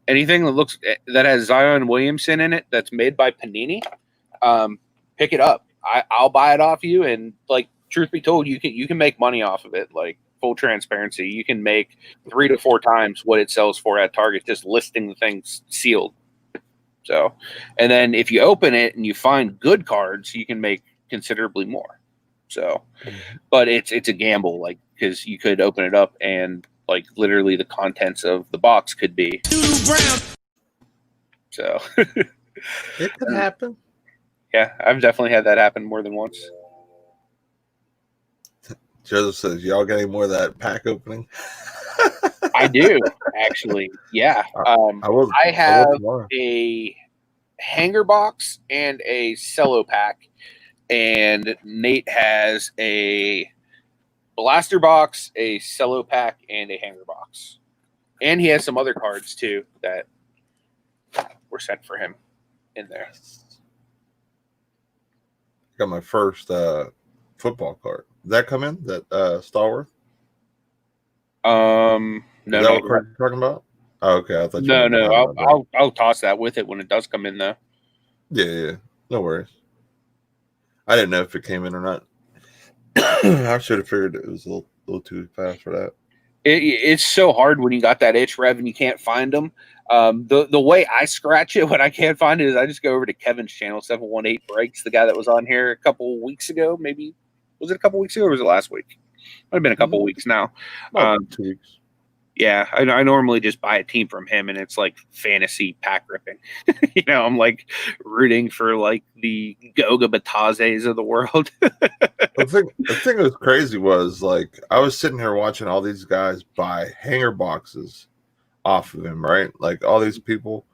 Anything that has Zion Williamson in it that's made by Panini, pick it up. I'll buy it off you, and like truth be told, you can make money off of it. Like full transparency, you can make 3 to 4 times what it sells for at Target just listing the things sealed. So, and then if you open it and you find good cards, you can make considerably more. So, but it's a gamble, like, because you could open it up and like literally the contents of the box could be. So
it could happen.
Yeah, I've definitely had that happen more than once.
Joseph says, "Y'all got any more of that pack opening?"
I do, actually. Yeah. I have a hanger box and a cello pack, and Nate has a blaster box, a cello pack, and a hanger box. And he has some other cards too that were sent for him in there.
Got my first football card. Did that come in? That Stallworth?
No,
Is that what card you're talking about? Oh, okay. I thought you were
no. I'll toss that with it when it does come in, though.
Yeah. No worries. I didn't know if it came in or not. I should have figured it was a little too fast for that.
It's so hard when you got that itch, Rev, and you can't find them. The way I scratch it when I can't find it is I just go over to Kevin's channel, 718 Breaks, the guy that was on here a couple weeks ago. Maybe was it a couple weeks ago or was it last week? Might have been a couple weeks now.
2 weeks.
Yeah, I normally just buy a team from him, and it's like fantasy pack ripping. I'm like rooting for like the Goga Batazes of the world.
The thing that was crazy was like I was sitting here watching all these guys buy hanger boxes off of him, right? Like all these people,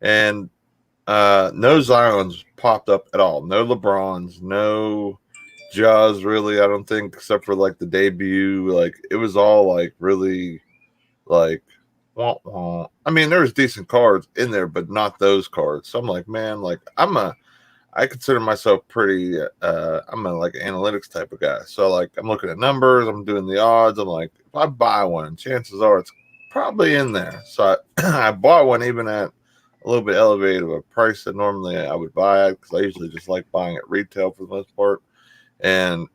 and no Zions popped up at all. No LeBrons, no Jaws, really. I don't think, except for like the debut. Like it was all like really. Like, I mean, there was decent cards in there, but not those cards. So I'm like, man, like I consider myself pretty, I'm a like analytics type of guy. So like, I'm looking at numbers, I'm doing the odds. I'm like, if I buy one, chances are it's probably in there. So I bought one even at a little bit elevated of a price that normally I would buy it, because I usually just like buying at retail for the most part. And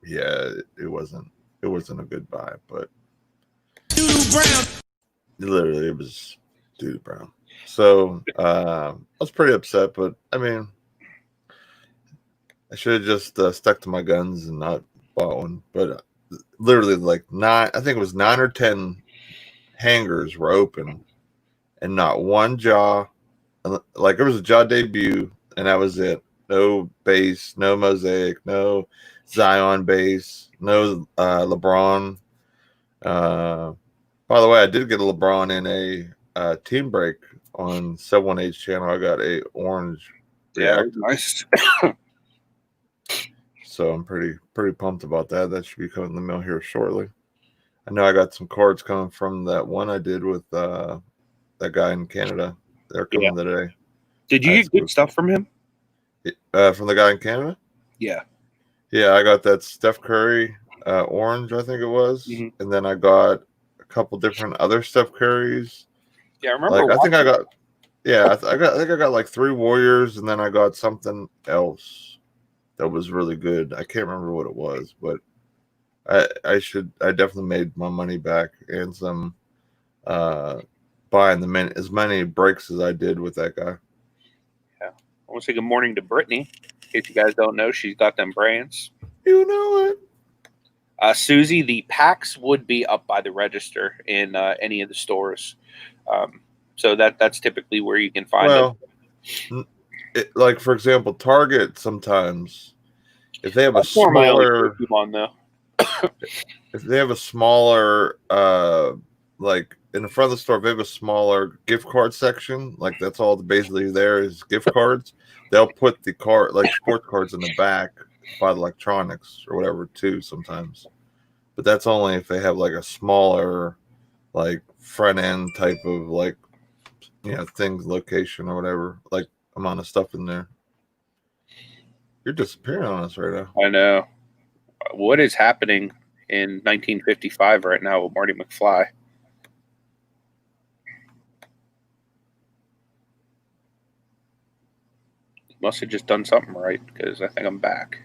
yeah, it wasn't a good buy, but. Brown. Literally, it was Dude Brown. So I was pretty upset, but I mean, I should have just stuck to my guns and not bought one. But literally, like I think it was 9 or 10 hangers were open, and not one jaw. Like there was a jaw debut, and that was it. No base, no mosaic, no Zion base, no LeBron. By the way, I did get a LeBron in a team break on 718's channel. I got a orange reactor.
Nice.
So I'm pretty pumped about that. That should be coming in the mail here shortly. I know I got some cards coming from that one I did with that guy in Canada. They're coming today.
Did you get good stuff from him?
From the guy in Canada?
Yeah.
Yeah, I got that Steph Curry orange, I think it was. Mm-hmm. And then I got a couple different other Steph Currys.
Yeah, I remember.
Like, I think I got like 3 Warriors, and then I got something else that was really good. I can't remember what it was, but I definitely made my money back and some buying as many breaks as I did with that guy.
Yeah. I want to say good morning to Brittany. In case you guys don't know, she's got them brands.
You know it.
Susie, the packs would be up by the register in any of the stores. So that's typically where you can find
it. Like, for example, Target sometimes, if they have a smaller
coupon, though.
If they have a smaller, like in the front of the store, if they have a smaller gift card section, like that's all basically there is gift cards, they'll put the card, like sports cards in the back by the electronics or whatever too sometimes. But that's only if they have like a smaller, like front end type of like, things, location or whatever, like amount of stuff in there. You're disappearing on us right now.
I know. What is happening in 1955 right now with Marty McFly? Must have just done something right because I think I'm back.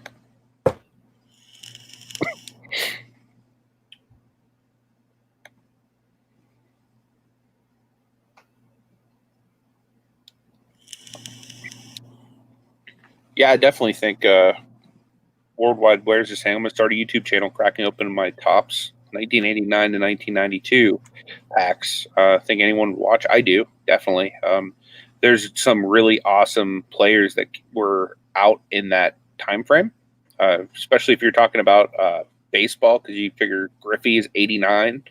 Yeah, I definitely think Worldwide Wears is saying I'm going to start a YouTube channel cracking open my tops 1989 to 1992 packs. I think anyone would watch. I do, definitely. There's some really awesome players that were out in that time frame, especially if you're talking about baseball, because you figure Griffey is 89.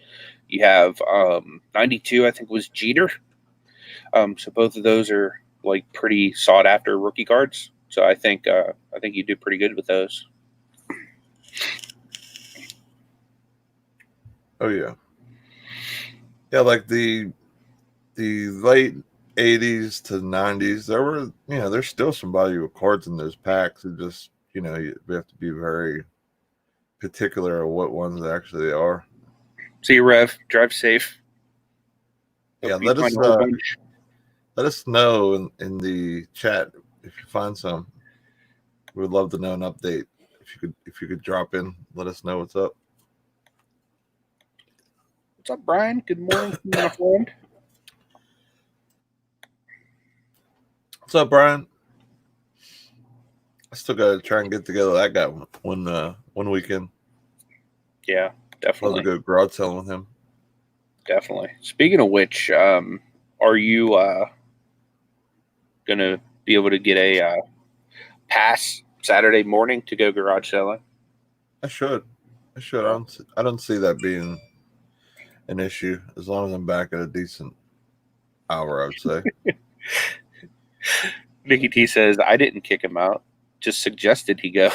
You have 92, I think, was Jeter. So both of those are like pretty sought after rookie cards. So I think you do pretty good with those.
Oh yeah, yeah. Like the late 80s to 90s, there were there's still some valuable cards in those packs. It just you have to be very particular of what ones actually are.
See you, Rev. Drive safe.
Yeah, let us know in the chat if you find some. We would love to know an update. If you could drop in, let us know what's up.
What's up, Brian? Good morning, my friend.
What's up, Brian? I still gotta try and get together that guy one weekend.
Yeah, definitely.
Love to go garage selling with him.
Definitely. Speaking of which, are you gonna be able to get a pass Saturday morning to go garage selling?
I should. I don't see that being an issue as long as I'm back at a decent hour, I would say.
Nikki T says, I didn't kick him out, just suggested he go.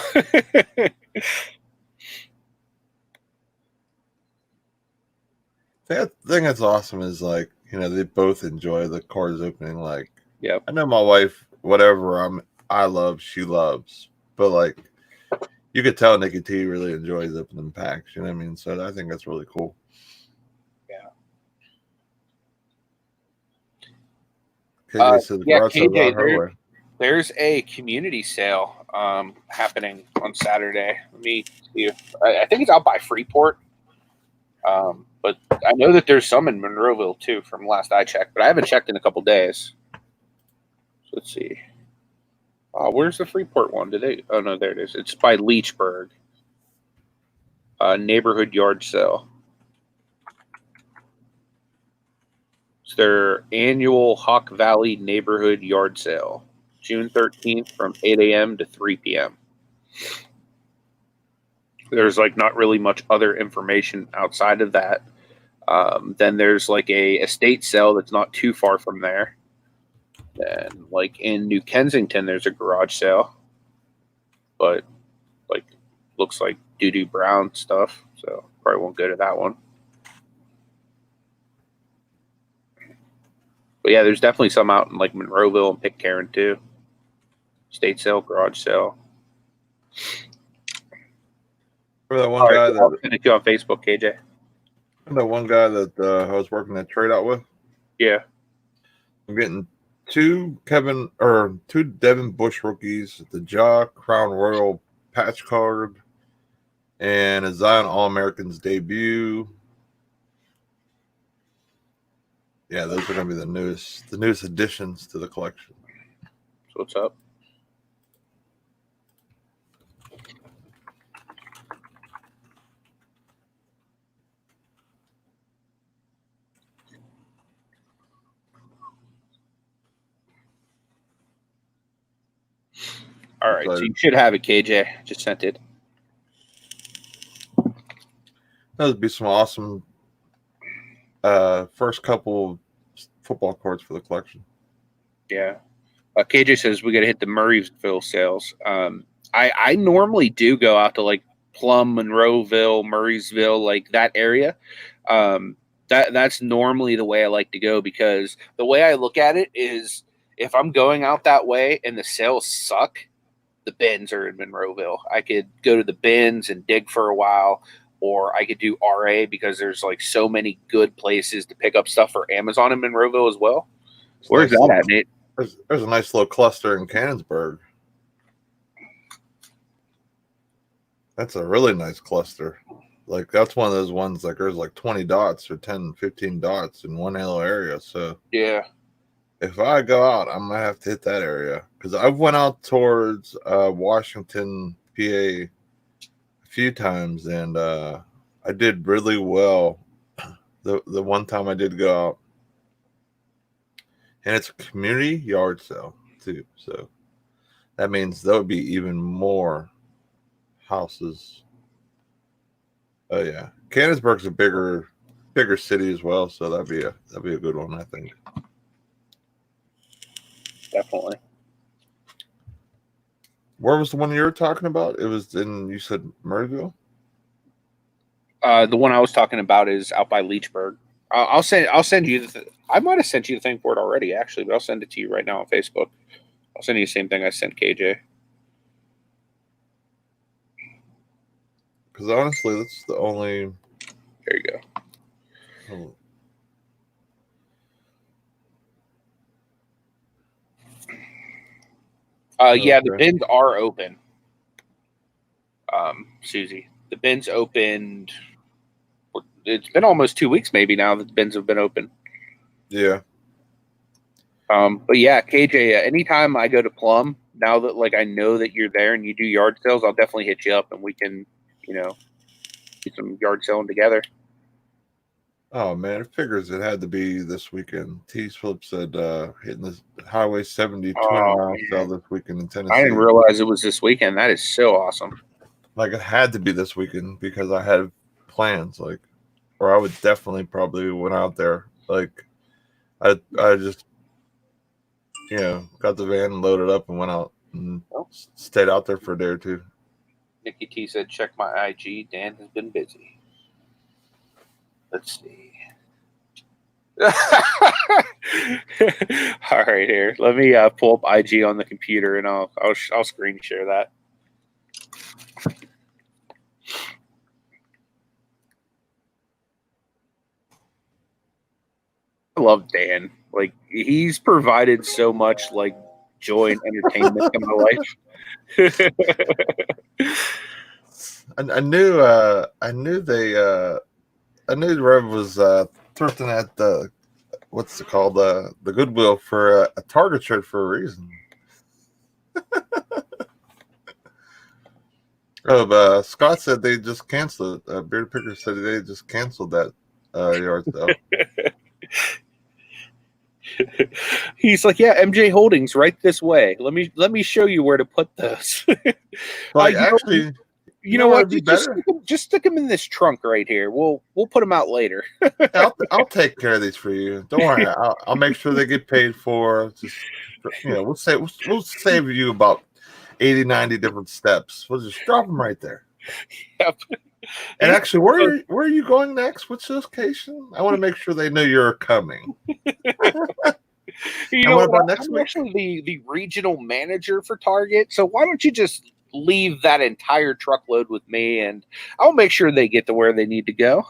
The thing that's awesome is like, they both enjoy the cards opening. Like,
Yep.
I know my wife, whatever I love, she loves. But like, you could tell Nikki T really enjoys opening packs. You know what I mean? So I think that's really cool. KJ says
KJ, there's a community sale happening on Saturday. Let me see if I think it's out by Freeport. But I know that there's some in Monroeville too from last I checked, but I haven't checked in a couple days. So let's see. Where's the Freeport one? Oh no, there it is. It's by Leechburg. Neighborhood yard sale. It's their annual Hawk Valley neighborhood yard sale, June 13th from 8 a.m. to 3 p.m. There's like not really much other information outside of that. Then there's like a estate sale that's not too far from there. Then like in New Kensington, there's a garage sale, but like looks like doo-doo brown stuff, so probably won't go to that one. But yeah, there's definitely some out in like Monroeville and Pitcairn too. Estate sale, garage sale.
For that one guy
I'll send it to you on Facebook, KJ.
That one guy that I was working that trade out with.
Yeah,
I'm getting two Devin Bush rookies, the Ja Crown Royal patch card, and a Zion All-Americans debut. Yeah, those are going to be the newest additions to the collection.
So what's up? All right, so you should have it, KJ. Just sent it.
That would be some awesome first couple football cards for the collection.
Yeah. KJ says we got to hit the Murrayville sales. I normally do go out to like Plum, Monroeville, Murraysville, like that area. That's normally the way I like to go, because the way I look at it is if I'm going out that way and the sales suck, the bins are in Monroeville. I could go to the bins and dig for a while, or I could do RA because there's like so many good places to pick up stuff for Amazon in Monroeville as well. Where's that at, Nate?
There's a nice little cluster in Canonsburg. That's a really nice cluster. Like, that's one of those ones, like, there's like 20 dots or 10, 15 dots in one little area. So
yeah.
if I go out, I'm gonna have to hit that area, because I went out towards Washington, PA a few times, and I did really well the one time I did go out. And it's a community yard sale too, so that means there would be even more houses. Oh yeah, Canonsburg's a bigger city as well, so that'd be a good one, I think.
Definitely.
Where was the one you were talking about? It was in, you said Murrayville?
The one I was talking about is out by Leechburg. I'll send you I might have sent you the thing for it already, actually, but I'll send it to you right now on Facebook. I'll send you the same thing I sent KJ.
Because honestly, that's the only.
There you go.
Oh.
Yeah, the bins are open. Susie, the bins opened. It's been almost 2 weeks, maybe now that the bins have been open.
Yeah.
But yeah, KJ, anytime I go to Plum, now that like I know that you're there and you do yard sales, I'll definitely hit you up and we can, do some yard selling together.
Oh man, it figures it had to be this weekend. T-Flip said hitting the Highway 70 200-mile sale this weekend in Tennessee.
I didn't realize it was this weekend. That is so awesome.
Like, it had to be this weekend because I had plans, like, or I would definitely probably went out there. Like, I just, got the van and loaded up and went out and stayed out there for a day or two.
Nikki T said, check my IG. Dan has been busy. Let's see. All right, here. Let me pull up IG on the computer and I'll screen share that. I love Dan. Like, he's provided so much like joy and entertainment in my life.
I knew Rev was thrifting at the what's it called, the Goodwill for a Target shirt for a reason. Scott said they just canceled it. Beard Picker said they just canceled that yard sale.
He's like, yeah, MJ Holdings right this way. Let me show you where to put those.
Like, actually,
you know what? Just stick them in this trunk right here. We'll put them out later.
I'll take care of these for you. Don't worry. I'll make sure they get paid for. Just, we'll save you about 80, 90 different steps. We'll just drop them right there.
Yep.
And actually, where are you going next? Which location? I want to make sure they know you're coming.
What about next week? I'm actually the regional manager for Target, so why don't you just leave that entire truckload with me, and I'll make sure they get to where they need to go.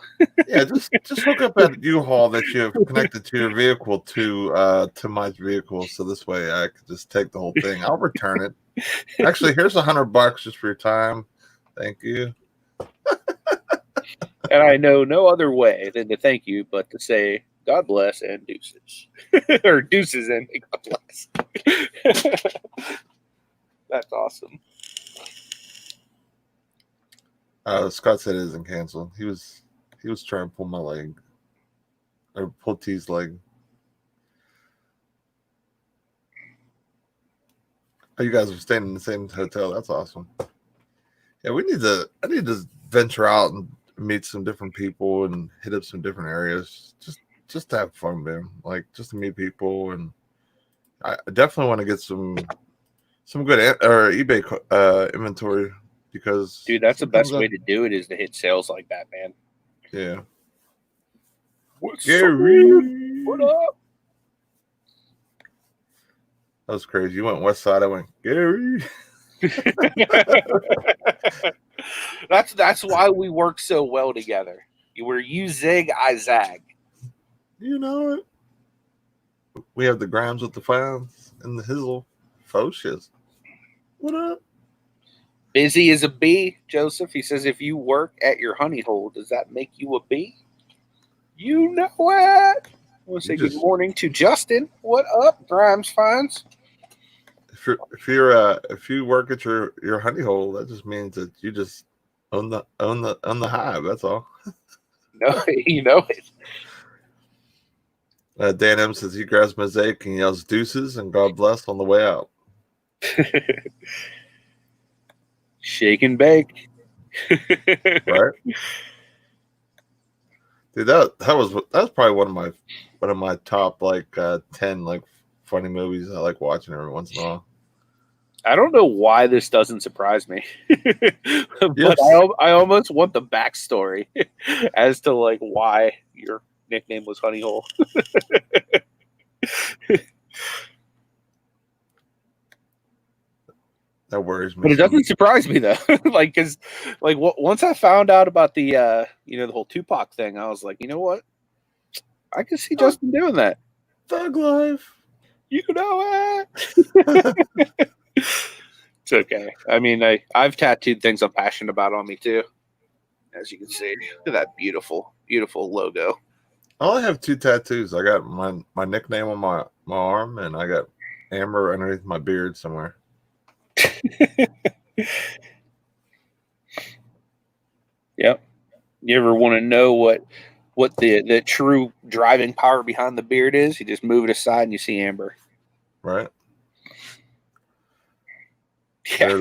Yeah, just hook up that U-Haul that you have connected to your vehicle to my vehicle, so this way I could just take the whole thing. I'll return it. Actually, here's $100 just for your time. Thank you.
And I know no other way than to thank you, but to say God bless and deuces, or deuces and God bless. That's awesome.
Scott said it isn't canceled. He was trying to pull my leg, or pull T's leg. Oh, you guys are staying in the same hotel. That's awesome. Yeah, I need to venture out and meet some different people and hit up some different areas. Just to have fun, man. Like, just to meet people, and I definitely want to get some good eBay inventory, because
dude, that's the best way to do it, is to hit sales like that, man.
Yeah.
What's Gary? What up?
That was crazy. You went west side. I went Gary.
That's why we work so well together. Where you zig, I zag.
You know it. We have the Grimes with the fans and the Hizzle Foshes. What up?
Busy as a bee, Joseph. He says, if you work at your honey hole, does that make you a bee? You know it. I want to say good morning to Justin. What up, Grimes Finds?
If you work at your honey hole, that just means that you just own the hive. That's all.
No, you know it.
Dan M says he grabs mosaic and yells deuces and God bless on the way out.
Shake and bake.
Right. Dude, that was probably one of my top 10 like funny movies I like watching every once in a while.
I don't know why this doesn't surprise me, but
yes.
I almost want the backstory as to like why your nickname was Honey Hole.
That worries me.
But it doesn't surprise me though, like because once I found out about the the whole Tupac thing, I was like, you know what, I can see Justin doing that.
Thug life,
you know it. It's okay. I mean, I've tattooed things I'm passionate about on me too, as you can see. Look at that beautiful, beautiful logo.
I only have 2 tattoos. I got my nickname on my arm, and I got Amber underneath my beard somewhere.
Yep. You ever want to know what the true driving power behind the beard is? You just move it aside and you see Amber.
Right.
Yeah.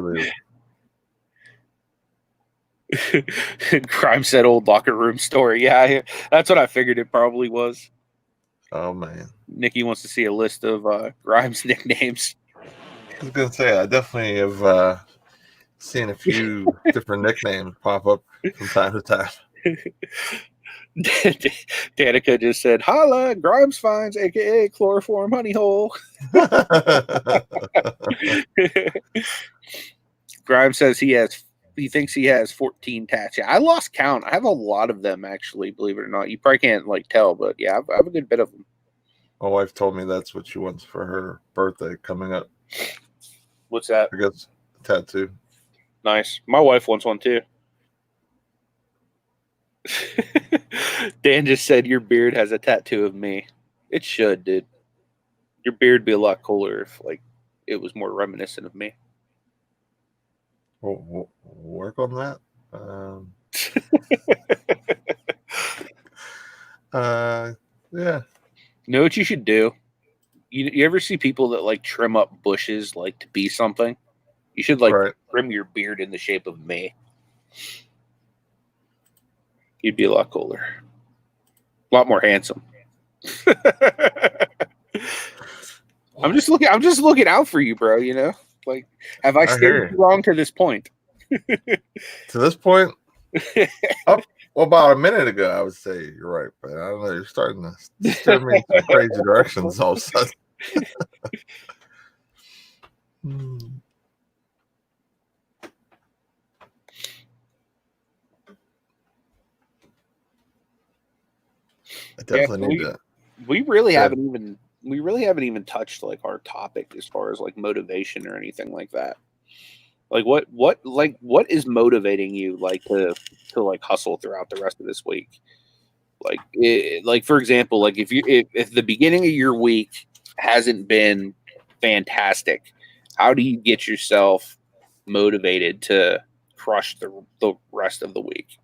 Crime said old locker room story. Yeah, that's what I figured it probably was.
Oh man.
Nikki wants to see a list of Grimes nicknames.
I was gonna say I definitely have seen a few different nicknames pop up from time to time.
Danica just said, "Holla, Grimes Finds, aka Chloroform Honey Hole." Grimes says he thinks he has 14 tats. Yeah, I lost count. I have a lot of them actually, believe it or not. You probably can't tell, but yeah, I have a good bit of them.
My wife told me that's what she wants for her birthday coming up.
What's that?
I guess a tattoo.
Nice. My wife wants one too. Dan just said your beard has a tattoo of me. It should, dude. Your beard would be a lot cooler if it was more reminiscent of me.
We'll work on that. Yeah.
You know what you should do? You ever see people that trim up bushes to be something? You should trim your beard in the shape of me. You'd be a lot cooler. A lot more handsome. I'm just looking out for you, bro, you know? Have I steered you wrong to this point?
To this point? Well, about a minute ago, I would say you're right, but I don't know. You're starting to steer me in crazy directions all of a sudden. I definitely need that.
We really haven't even touched our topic as far as motivation or anything like that. What is motivating you to hustle throughout the rest of this week? For example, if the beginning of your week hasn't been fantastic, how do you get yourself motivated to crush the rest of the week?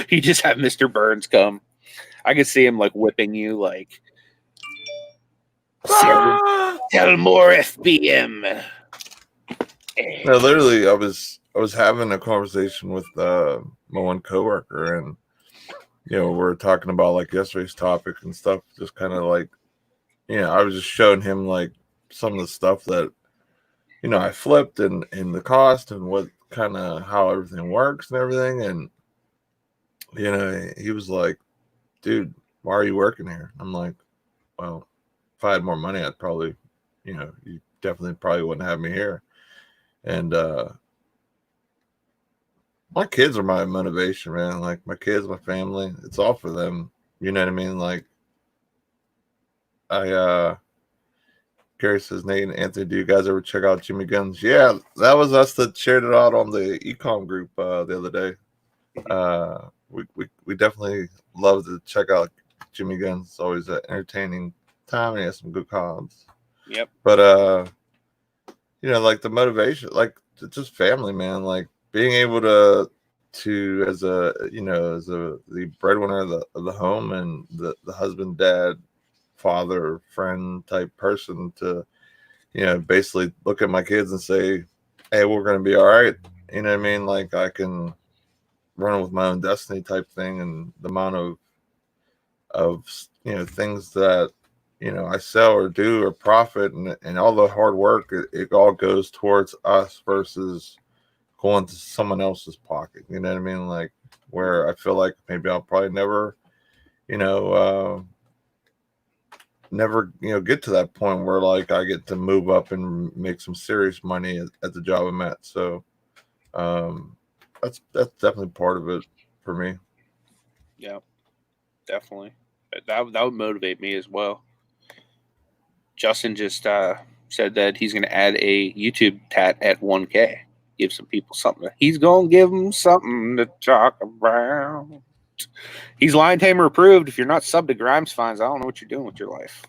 You just have Mr. Burns come. I could see him whipping you tell more FBM.
No, literally, I was having a conversation with my one coworker, and we're talking about yesterday's topic and stuff. Just kind of I was just showing him some of the stuff that I flipped and the cost and what kind of how everything works and everything, and he was like, "Dude, why are you working here?" I'm like, "Well, if I had more money, I'd probably, you definitely probably wouldn't have me here." And my kids are my motivation, man. My kids, my family, it's all for them. You know what I mean? Gary says, Nate and Anthony, do you guys ever check out Jimmy Guns? Yeah, that was us that shared it out on the ECOM group the other day. We definitely love to check out Jimmy Guns. It's always an entertaining time, and he has some good comms.
Yep.
But like the motivation, like just family, man. Like being able to as the breadwinner of the home and the husband, dad, father, friend type person to basically look at my kids and say, hey, we're going to be all right. You know what I mean? Like I can run with my own destiny type thing, and the amount of things that I sell or do or profit, and all the hard work, it all goes towards us versus going to someone else's pocket. You know what I mean? Like where I feel like maybe I'll probably never get to that point where like I get to move up and make some serious money at the job I'm at. So that's definitely part of it for me.
Yeah, definitely. That would motivate me as well. Justin just said that he's going to add a YouTube tat at 1K. Give some people something. He's going to give them something to talk about. He's Lion Tamer approved. If you're not subbed to Grimes Fines, I don't know what you're doing with your life.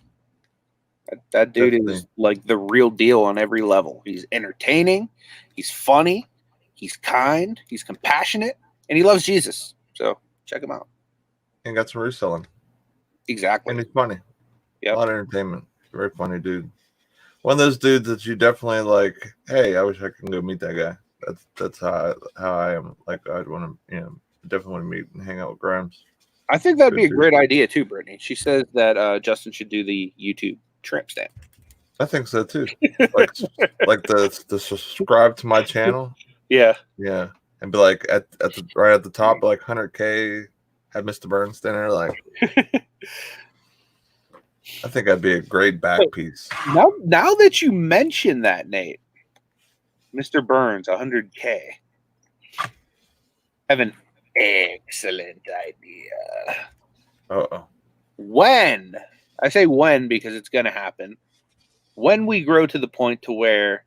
That dude
Definitely.
is like the real deal on every level. He's entertaining. He's funny. He's kind. He's compassionate. And he loves Jesus. So check him out.
And got some reselling.
Exactly.
And he's funny.
Yep.
A lot of entertainment. Very funny dude. One of those dudes that you definitely like, hey, I wish I could go meet that guy. That's how I am. Like I'd want to, definitely want to meet and hang out with Grimes.
I think that'd be a great idea too, Brittany. She says that Justin should do the YouTube tramp stamp.
I think so too. Like the subscribe to my channel.
Yeah.
Yeah. And be like at the right at the top, like 100K, have Mr. Burns dinner. Like I think that'd be a great back piece.
Now that you mention that, Nate, Mr. Burns, 100K. I have an excellent idea.
Uh-oh.
When, I say when because it's going to happen, when we grow to the point to where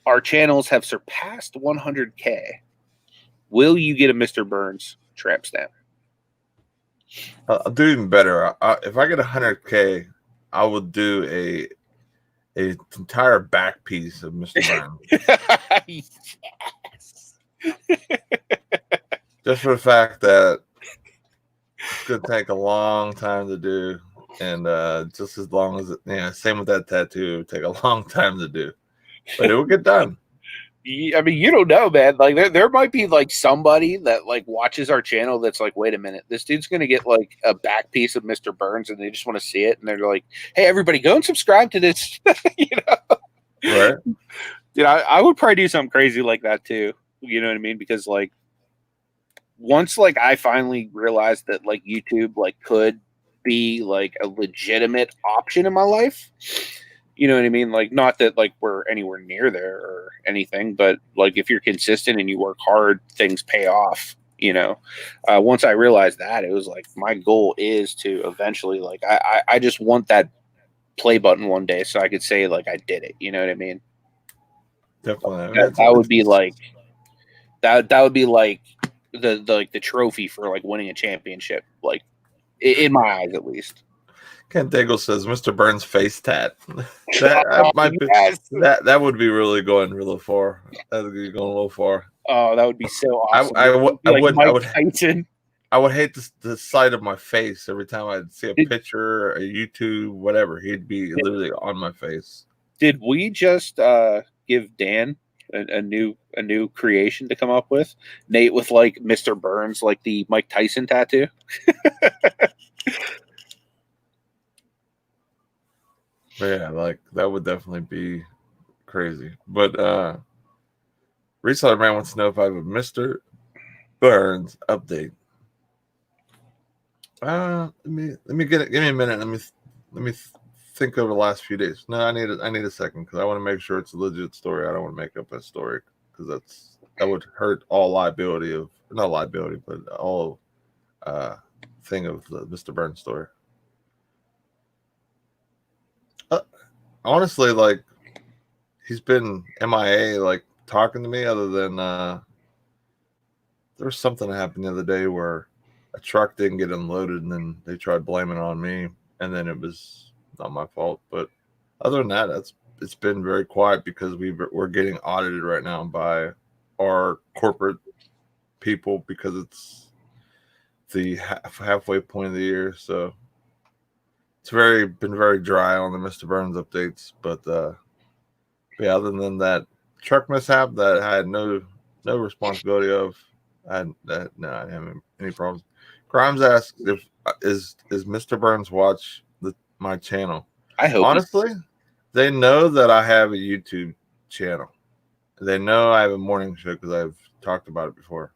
our channels have surpassed 100K, will you get a Mr. Burns tramp stamp?
I'll do even better. If I get 100K, I will do a entire back piece of Mr. Burns.
Yes.
Just for the fact that it's gonna take a long time to do, and just as long as same with that tattoo, it would take a long time to do, but it will get done.
I mean, you don't know, man. Like there might be like somebody that like watches our channel that's like, wait a minute, this dude's gonna get like a back piece of Mr. Burns, and they just want to see it, and they're like, hey, everybody, go and subscribe to this.
Right?
Dude, I would probably do something crazy like that too. You know what I mean? Because like once like I finally realized that like YouTube like could be like a legitimate option in my life. You know what I mean? Like, not that like we're anywhere near there or anything, but like if you're consistent and you work hard, things pay off. Once I realized that, it was like my goal is to eventually like I just want that play button one day so I could say like I did it. You know what I mean?
Definitely.
That would be like that would be like the trophy for like winning a championship, like in my eyes at least.
Ken Daigle says Mr. Burns face tat. That might be,
Yes.
that would be really going really far. That would be going a little far.
Oh, that would be so awesome.
I would
Tyson.
I would hate the sight of my face every time I'd see a picture, a YouTube, whatever. He'd be literally on my face.
Did we just give Dan a new creation to come up with? Nate with like Mr. Burns, like the Mike Tyson tattoo.
But yeah, like that would definitely be crazy. But Reseller Man wants to know if I have a Mr. Burns update. Let me get it. Give me a minute. Let me think over the last few days. No, I need a second because I want to make sure it's a legit story. I don't want to make up a story because that would hurt all liability of not liability, but all thing of the Mr. Burns story. honestly, like, he's been MIA, like, talking to me, other than there was something that happened the other day where a truck didn't get unloaded, and then they tried blaming it on me, and then it was not my fault. But other than that, it's been very quiet because we're getting audited right now by our corporate people because it's the halfway point of the year. So it's been very dry on the Mr. Burns updates. But yeah, other than that truck mishap that I had no responsibility of, I didn't have any problems. Grimes asks if is Mr. Burns watch my channel.
I hope.
Honestly, they know that I have a YouTube channel. They know I have a morning show because I've talked about it before.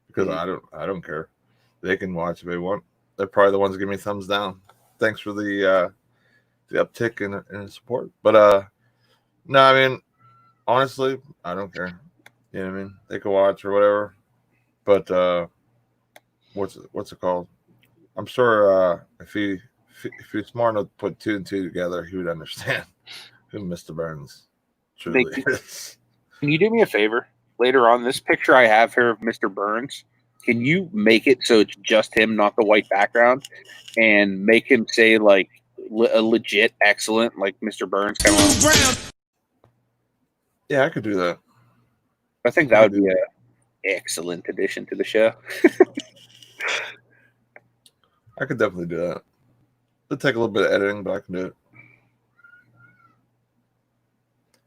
Because I don't care. They can watch if they want. They're probably the ones that give me thumbs down. Thanks for the uptick in support. But no, I mean, honestly, I don't care. You know what I mean? They can watch or whatever. But what's it called? I'm sure if he's smart enough to put 2 and 2 together, he would understand who Mr. Burns truly is.
Can you do me a favor? Later on, this picture I have here of Mr. Burns, can you make it so it's just him, not the white background, and make him say like a legit excellent, like Mr. Burns kind of?
Yeah, I could do that.
I think that would be an excellent addition to the show.
I could definitely do that. It'll take a little bit of editing, but I can do it.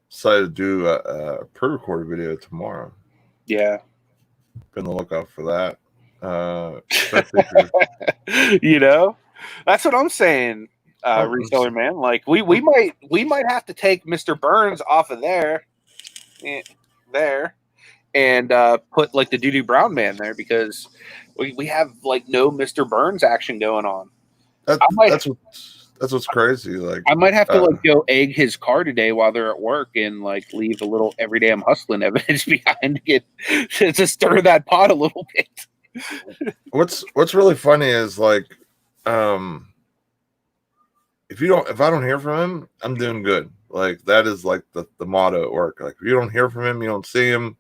Decided to do a pre-recorded video tomorrow.
Yeah.
Been on the lookout for that.
You know, that's what I'm saying, reseller man. Like we might have to take Mr. Burns off of there, and put like the Doo-Doo Brown man there because we have like no Mr. Burns action going on.
That's what's crazy. Like
I might have to like go egg his car today while they're at work and like leave a little every damn hustling evidence behind to stir that pot a little bit.
What's really funny is like if I don't hear from him, I'm doing good. Like that is like the motto at work. Like if you don't hear from him, you don't see him,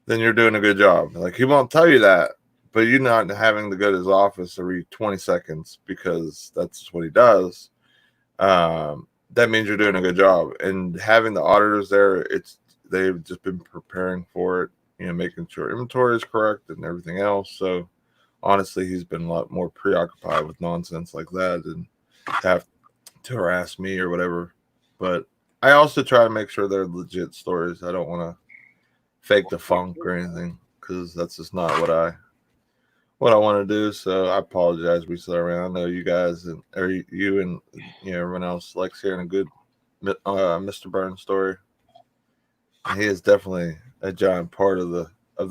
then you're doing a good job. Like he won't tell you that, but you're not having to go to his office every 20 seconds because that's what he does. That means you're doing a good job. And having the auditors there, they've just been preparing for it, you know, making sure inventory is correct and everything else. So honestly, he's been a lot more preoccupied with nonsense like that and have to harass me or whatever. But I also try to make sure they're legit stories. I don't want to fake the funk or anything because that's just not what I want to do. So I apologize. We sit around. I know you guys and you and everyone else likes hearing a good Mr. Burns story. And he is definitely a giant part of the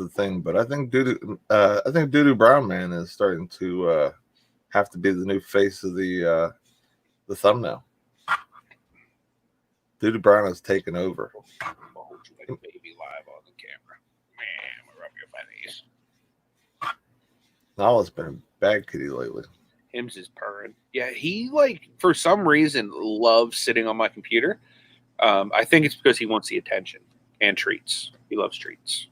thing. But I think Doo-Doo Brown man is starting to have to be the new face of the thumbnail. Doo-Doo Brown has taken over.
I'll hold you like a baby live on the camera. Man, we'll rub your bunnies.
Nala's been a bad kitty lately.
Him's is purring. Yeah, he like for some reason loves sitting on my computer. I think it's because he wants the attention and treats. He loves treats.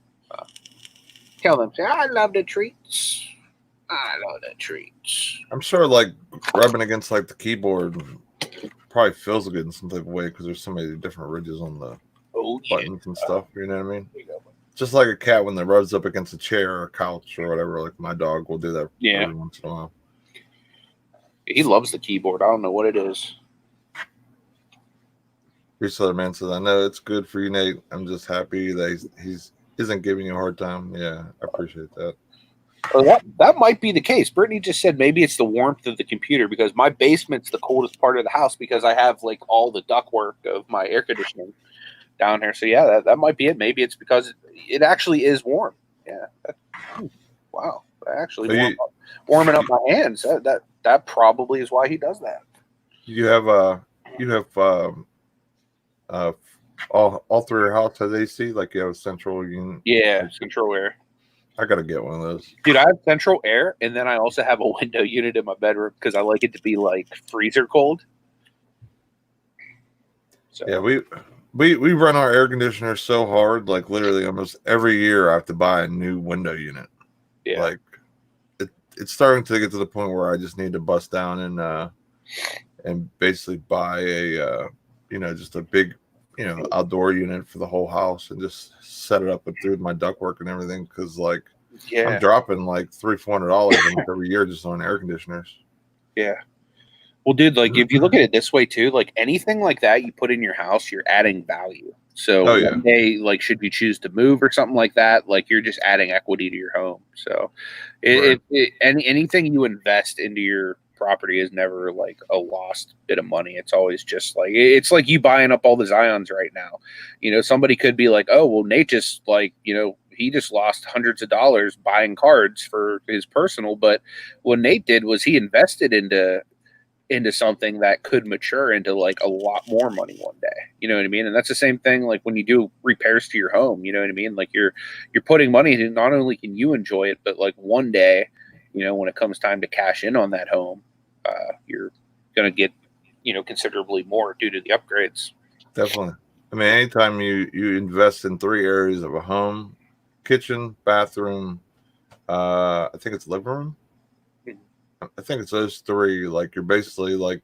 Tell them, say, I love the treats. I love the treats.
I'm sure like rubbing against like the keyboard probably feels good in some type of way because there's so many different ridges on the buttons and stuff. You know what I mean? Just like a cat when they rubs up against a chair or a couch or whatever. Like my dog will do that every once in a while.
He loves the keyboard. I don't know what it is.
Reseller man says, I know it's good for you, Nate. I'm just happy that he's isn't giving you a hard time. Yeah, I appreciate that.
Well, that might be the case. Brittany just said maybe it's the warmth of the computer because my basement's the coldest part of the house because I have like all the ductwork of my air conditioning down here. So yeah, that might be it. Maybe it's because it actually is warm. Yeah. Wow. Actually warming up my hands. That probably is why he does that.
You have all three of your house has AC, like you have a central unit.
Yeah, central air.
I gotta get one of those.
Dude, I have central air, and then I also have a window unit in my bedroom because I like it to be like freezer cold. So
yeah, we run our air conditioner so hard, like literally almost every year I have to buy a new window unit.
yeah,
Like it's starting to get to the point where I just need to bust down and basically buy a just a big outdoor unit for the whole house and just set it up and through my ductwork and everything, because like I'm
yeah,
dropping like $300-$400 almost every year just on air conditioners.
yeah. Well, dude, like if you look at it this way too, like anything like that you put in your house, you're adding value. So
Oh yeah,
one day, like should you choose to move or something like that, like you're just adding equity to your home. So
right.
anything you invest into your property is never like a lost bit of money. It's always just like it's like you buying up all the Zions right now. Somebody could be like, oh well, Nate just like he just lost hundreds of dollars buying cards for his personal, but what Nate did was he invested into something that could mature into like a lot more money one day. You know what I mean? And that's the same thing like when you do repairs to your home, you know what I mean? Like you're putting money in, not only can you enjoy it, but like one day, when it comes time to cash in on that home, you're going to get, considerably more due to the upgrades.
Definitely. I mean, anytime you invest in 3 areas of a home: kitchen, bathroom, I think it's living room. I think it's those 3. Like you're basically like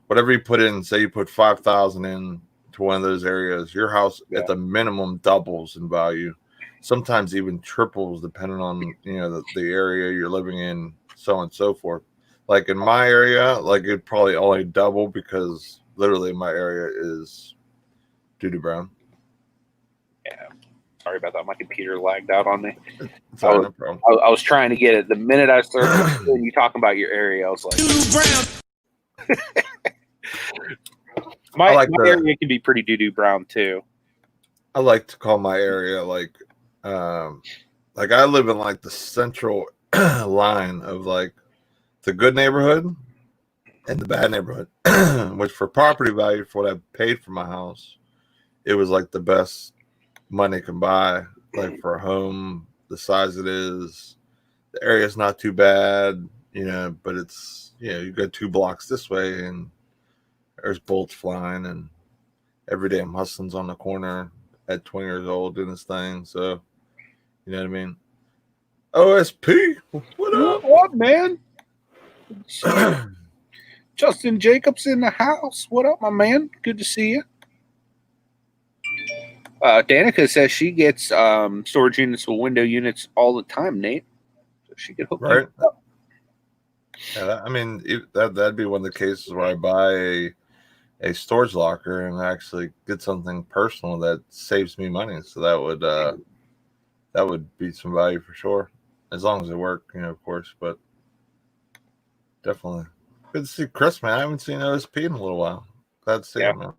whatever you put in. Say you put 5,000 in to one of those areas, your house at the minimum doubles in value. Sometimes even triples, depending on the area you're living in, so on and so forth. Like in my area, like it'd probably only double because literally my area is doo-doo brown.
Yeah. Sorry about that. My computer lagged out on me.
Sorry, no problem.
I was trying to get it. The minute I started when you talking about your area, I was like, my area can be pretty doo-doo brown too.
I like to call my area like I live in like the central line of like the good neighborhood and the bad neighborhood, which for property value for what I paid for my house, it was like the best money can buy. Like for a home the size it is, the area's not too bad, but it's you go 2 blocks this way and there's bullets flying, and every day I'm hustling on the corner at 20 years old doing this thing. So you know what I mean? OSP, what up?
What man? Justin Jacobs in the house. What up, my man? Good to see you. Danica says she gets storage units with window units all the time, Nate. So she could hook
Right.
you up.
Yeah, I mean, that'd be one of the cases where I buy a storage locker and actually get something personal that saves me money. So that would be some value for sure, as long as it work, of course. But definitely good to see Chris, man. I haven't seen OSP in a little while. Glad to see him, man.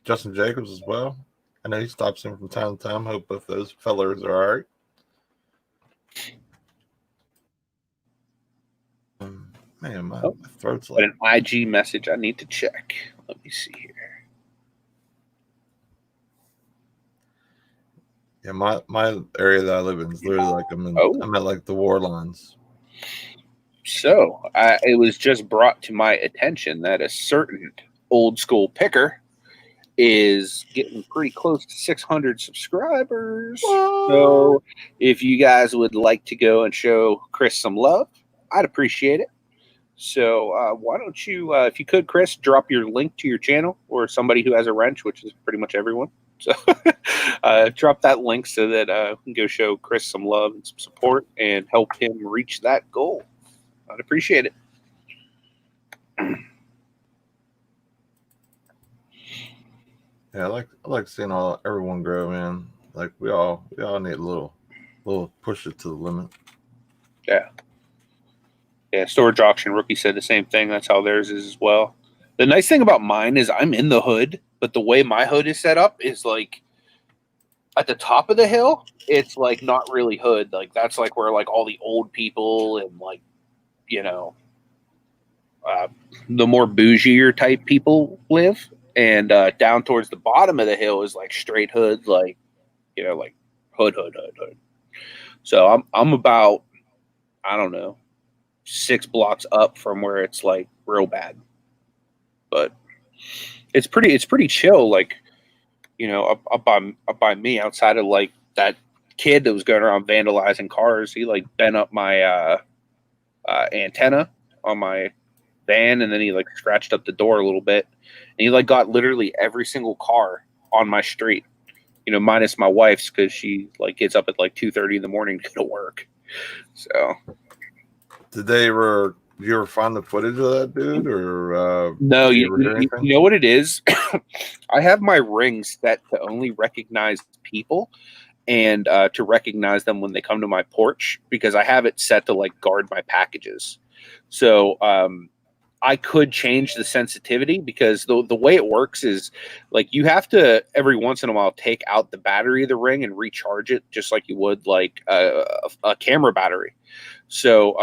Justin Jacobs as well. I know he stops in from time to time. Hope both those fellers are all right. Man, my throat's like.
But an IG message I need to check. Let me see here.
Yeah, my area that I live in is literally like I'm at like the war lines.
So it was just brought to my attention that a certain old school picker is getting pretty close to 600 subscribers. What? So if you guys would like to go and show Chris some love, I'd appreciate it. So why don't you, if you could, Chris, drop your link to your channel, or somebody who has a wrench, which is pretty much everyone. So drop that link so that we can go show Chris some love and some support and help him reach that goal. I'd appreciate it.
Yeah, I like seeing everyone grow, man. Like we all need a little push it to the limit.
Yeah. Yeah, Storage Auction Rookie said the same thing. That's how theirs is as well. The nice thing about mine is I'm in the hood, but the way my hood is set up is like at the top of the hill, it's like not really hood. Like that's like where like all the old people and like, the more bougier type people live. And down towards the bottom of the hill is like straight hood, like, like hood. So I'm about, I don't know, 6 blocks up from where it's like real bad. But it's pretty chill. Like, you know, up by me, outside of like that kid that was going around vandalizing cars. He like bent up my antenna on my van, and then he like scratched up the door a little bit, and he like got literally every single car on my street, you know, minus my wife's, because she like gets up at like 2:30 in the morning to go to work. So
did you ever find the footage of that dude, or
no,
did you ever hear anything?
you know what it is. I have my rings set to only recognize people, and to recognize them when they come to my porch, because I have it set to like guard my packages. So I could change the sensitivity, because the way it works is like you have to every once in a while take out the battery of the ring and recharge it, just like you would like a camera battery. So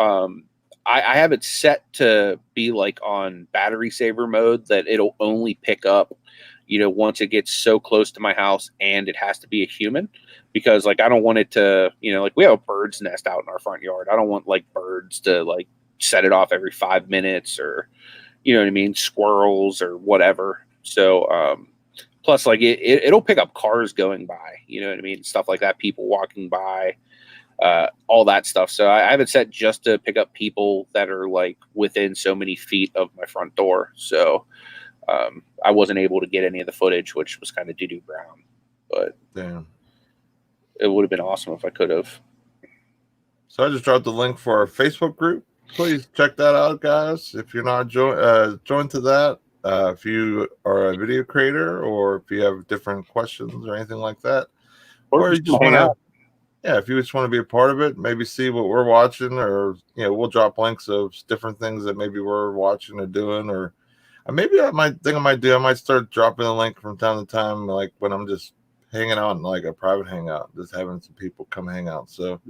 I have it set to be like on battery saver mode, that it'll only pick up, you know, once it gets so close to my house, and it has to be a human, because like I don't want it to, you know, like we have a bird's nest out in our front yard. I don't want like birds to like set it off every 5 minutes, or, you know what I mean, squirrels or whatever. So plus like it'll pick up cars going by, you know what I mean, stuff like that, people walking by, all that stuff. So I have it set just to pick up people that are like within so many feet of my front door. So I wasn't able to get any of the footage, which was kind of doo-doo brown, but
Damn.
it would have been awesome if I could have.
So I just dropped the link for our Facebook group. Please check that out, guys. If you're not joined to that, if you are a video creator, or if you have different questions or anything like that, or you just want to, yeah, if you just want to be a part of it, maybe see what we're watching, or, you know, we'll drop links of different things that maybe we're watching or doing, or maybe I might start dropping a link from time to time, like when I'm just hanging out in like a private hangout, just having some people come hang out. So,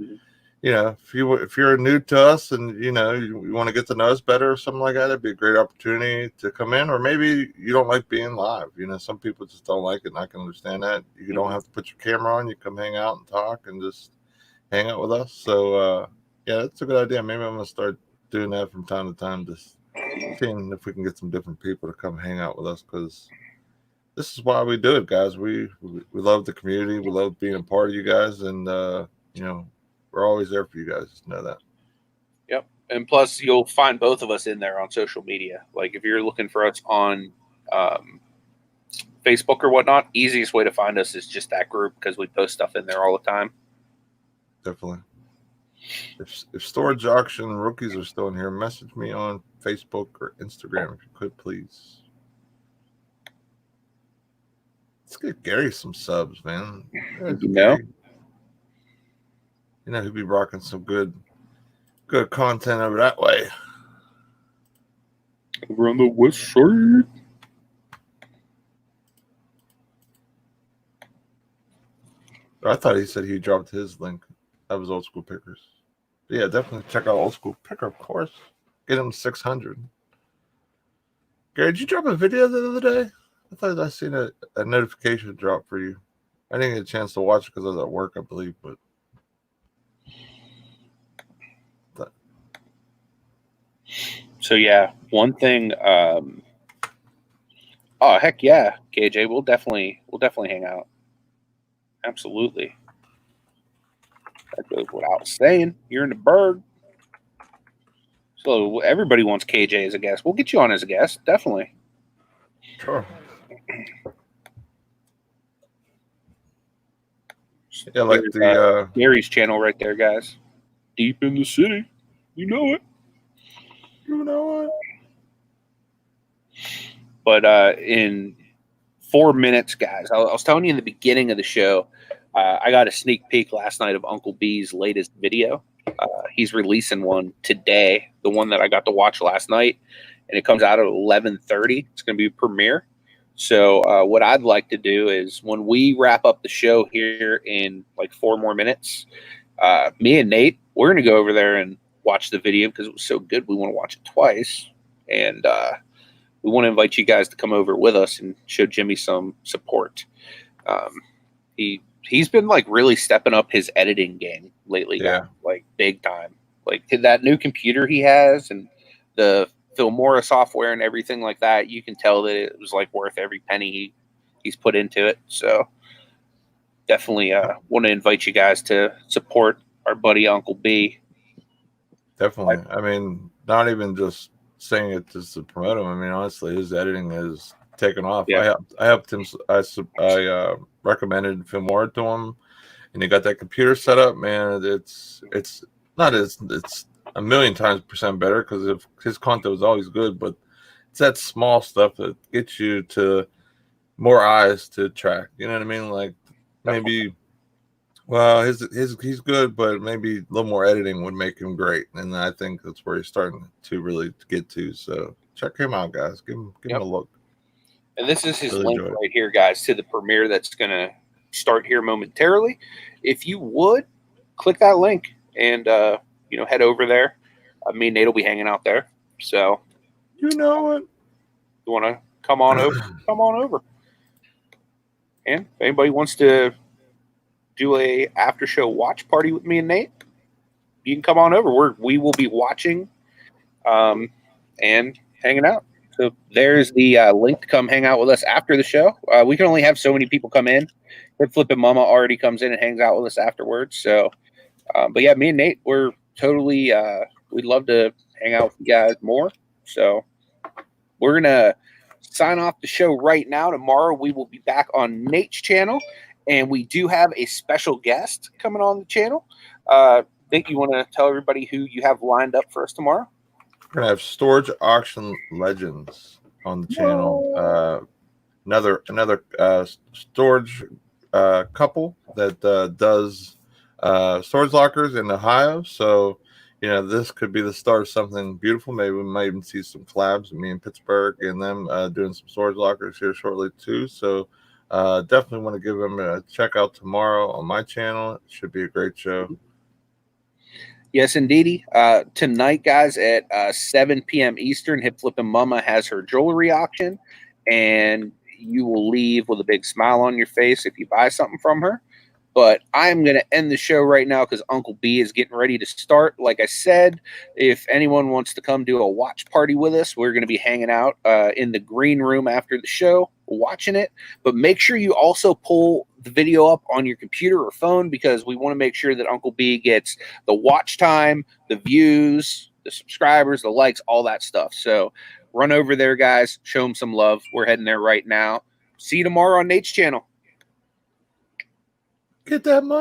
you know, if you're new to us and, you know, you want to get to know us better or something like that, it'd be a great opportunity to come in. Or maybe you don't like being live. You know, some people just don't like it, and I can understand that. You don't have to put your camera on. You come hang out and talk and just hang out with us. So, yeah, that's a good idea. Maybe I'm going to start doing that from time to time, just seeing if we can get some different people to come hang out with us, because this is why we do it, guys. We love the community. We love being a part of you guys, and, you know, we're always there for you guys. Just know that.
Yep. And plus, you'll find both of us in there on social media. Like if you're looking for us on Facebook or whatnot, easiest way to find us is just that group, because we post stuff in there all the time.
Definitely. If Storage Auction rookies are still in here, message me on Facebook or Instagram if you could, please. Let's get Gary some subs, man.
You know?
You know, he'll be rocking some good content over that way.
Over on the west side.
I thought he said he dropped his link. That was Old School Pickers. But yeah, definitely check out Old School Picker, of course. Get him 600. Gary, did you drop a video the other day? I thought I seen a notification drop for you. I didn't get a chance to watch it because I was at work, I believe, but
so yeah, one thing. Oh heck yeah, KJ, we'll definitely hang out. Absolutely. That goes without saying. You're in the Berg, so everybody wants KJ as a guest. We'll get you on as a guest, definitely.
Sure. Yeah, like the
Gary's channel right there, guys. Deep in the city, you know it.
You know it.
But in 4 minutes, guys, I was telling you in the beginning of the show, I got a sneak peek last night of Uncle B's latest video. He's releasing one today, the one that I got to watch last night, and it comes out at 11:30. It's going to be a premiere. So what I'd like to do is when we wrap up the show here in like 4 more minutes, me and Nate, we're going to go over there and watch the video because it was so good. We want to watch it twice. And we want to invite you guys to come over with us and show Jimmy some support. He's been like really stepping up his editing game lately,
yeah,
like big time. Like that new computer he has and the Filmora software and everything like that, you can tell that it was like worth every penny he's put into it. So definitely want to invite you guys to support our buddy Uncle B.
Definitely. I mean, not even just saying it just to promote him. I mean, honestly, his editing has taken off.
Yeah.
I helped him. I recommended Filmora to him, and he got that computer set up. Man, it's not as it's a million times percent better because his content was always good, but it's that small stuff that gets you to more eyes to track. You know what I mean? Like maybe. Well, he's good, but maybe a little more editing would make him great, and I think that's where he's starting to really get to. So check him out, guys. Give him a look.
And this is his
Really
link
enjoy it.
right here, guys, to the premiere that's going to start here momentarily. If you would click that link and head over there. Me and Nate will be hanging out there. So
you know it.
You want to come on over? Come on over. And if anybody wants to do a after show watch party with me and Nate, you can come on over. We will be watching and hanging out. So there's the link to come hang out with us after the show. We can only have so many people come in. Flippin' Mama already comes in and hangs out with us afterwards. So, but yeah, me and Nate, we're totally, we'd love to hang out with you guys more. So we're going to sign off the show right now. Tomorrow we will be back on Nate's channel, and we do have a special guest coming on the channel. Think you want to tell everybody who you have lined up for us tomorrow?
We're gonna have Storage Auction Legends on the channel. Another storage couple that does storage lockers in Ohio. So this could be the start of something beautiful. Maybe we might even see some collabs, me and Picksburgh and them doing some storage lockers here shortly too. So definitely want to give them a check out tomorrow on my channel. It should be a great show.
Yes, indeedy. Tonight, guys, at 7 p.m. Eastern, Hip Flippin' Mama has her jewelry auction, and you will leave with a big smile on your face if you buy something from her. But I'm going to end the show right now because Uncle B is getting ready to start. Like I said, if anyone wants to come do a watch party with us, we're going to be hanging out in the green room after the show, watching it. But make sure you also pull the video up on your computer or phone because we want to make sure that Uncle B gets the watch time, the views, the subscribers, the likes, all that stuff. So run over there, guys. Show him some love. We're heading there right now. See you tomorrow on Nate's channel.
Get that money.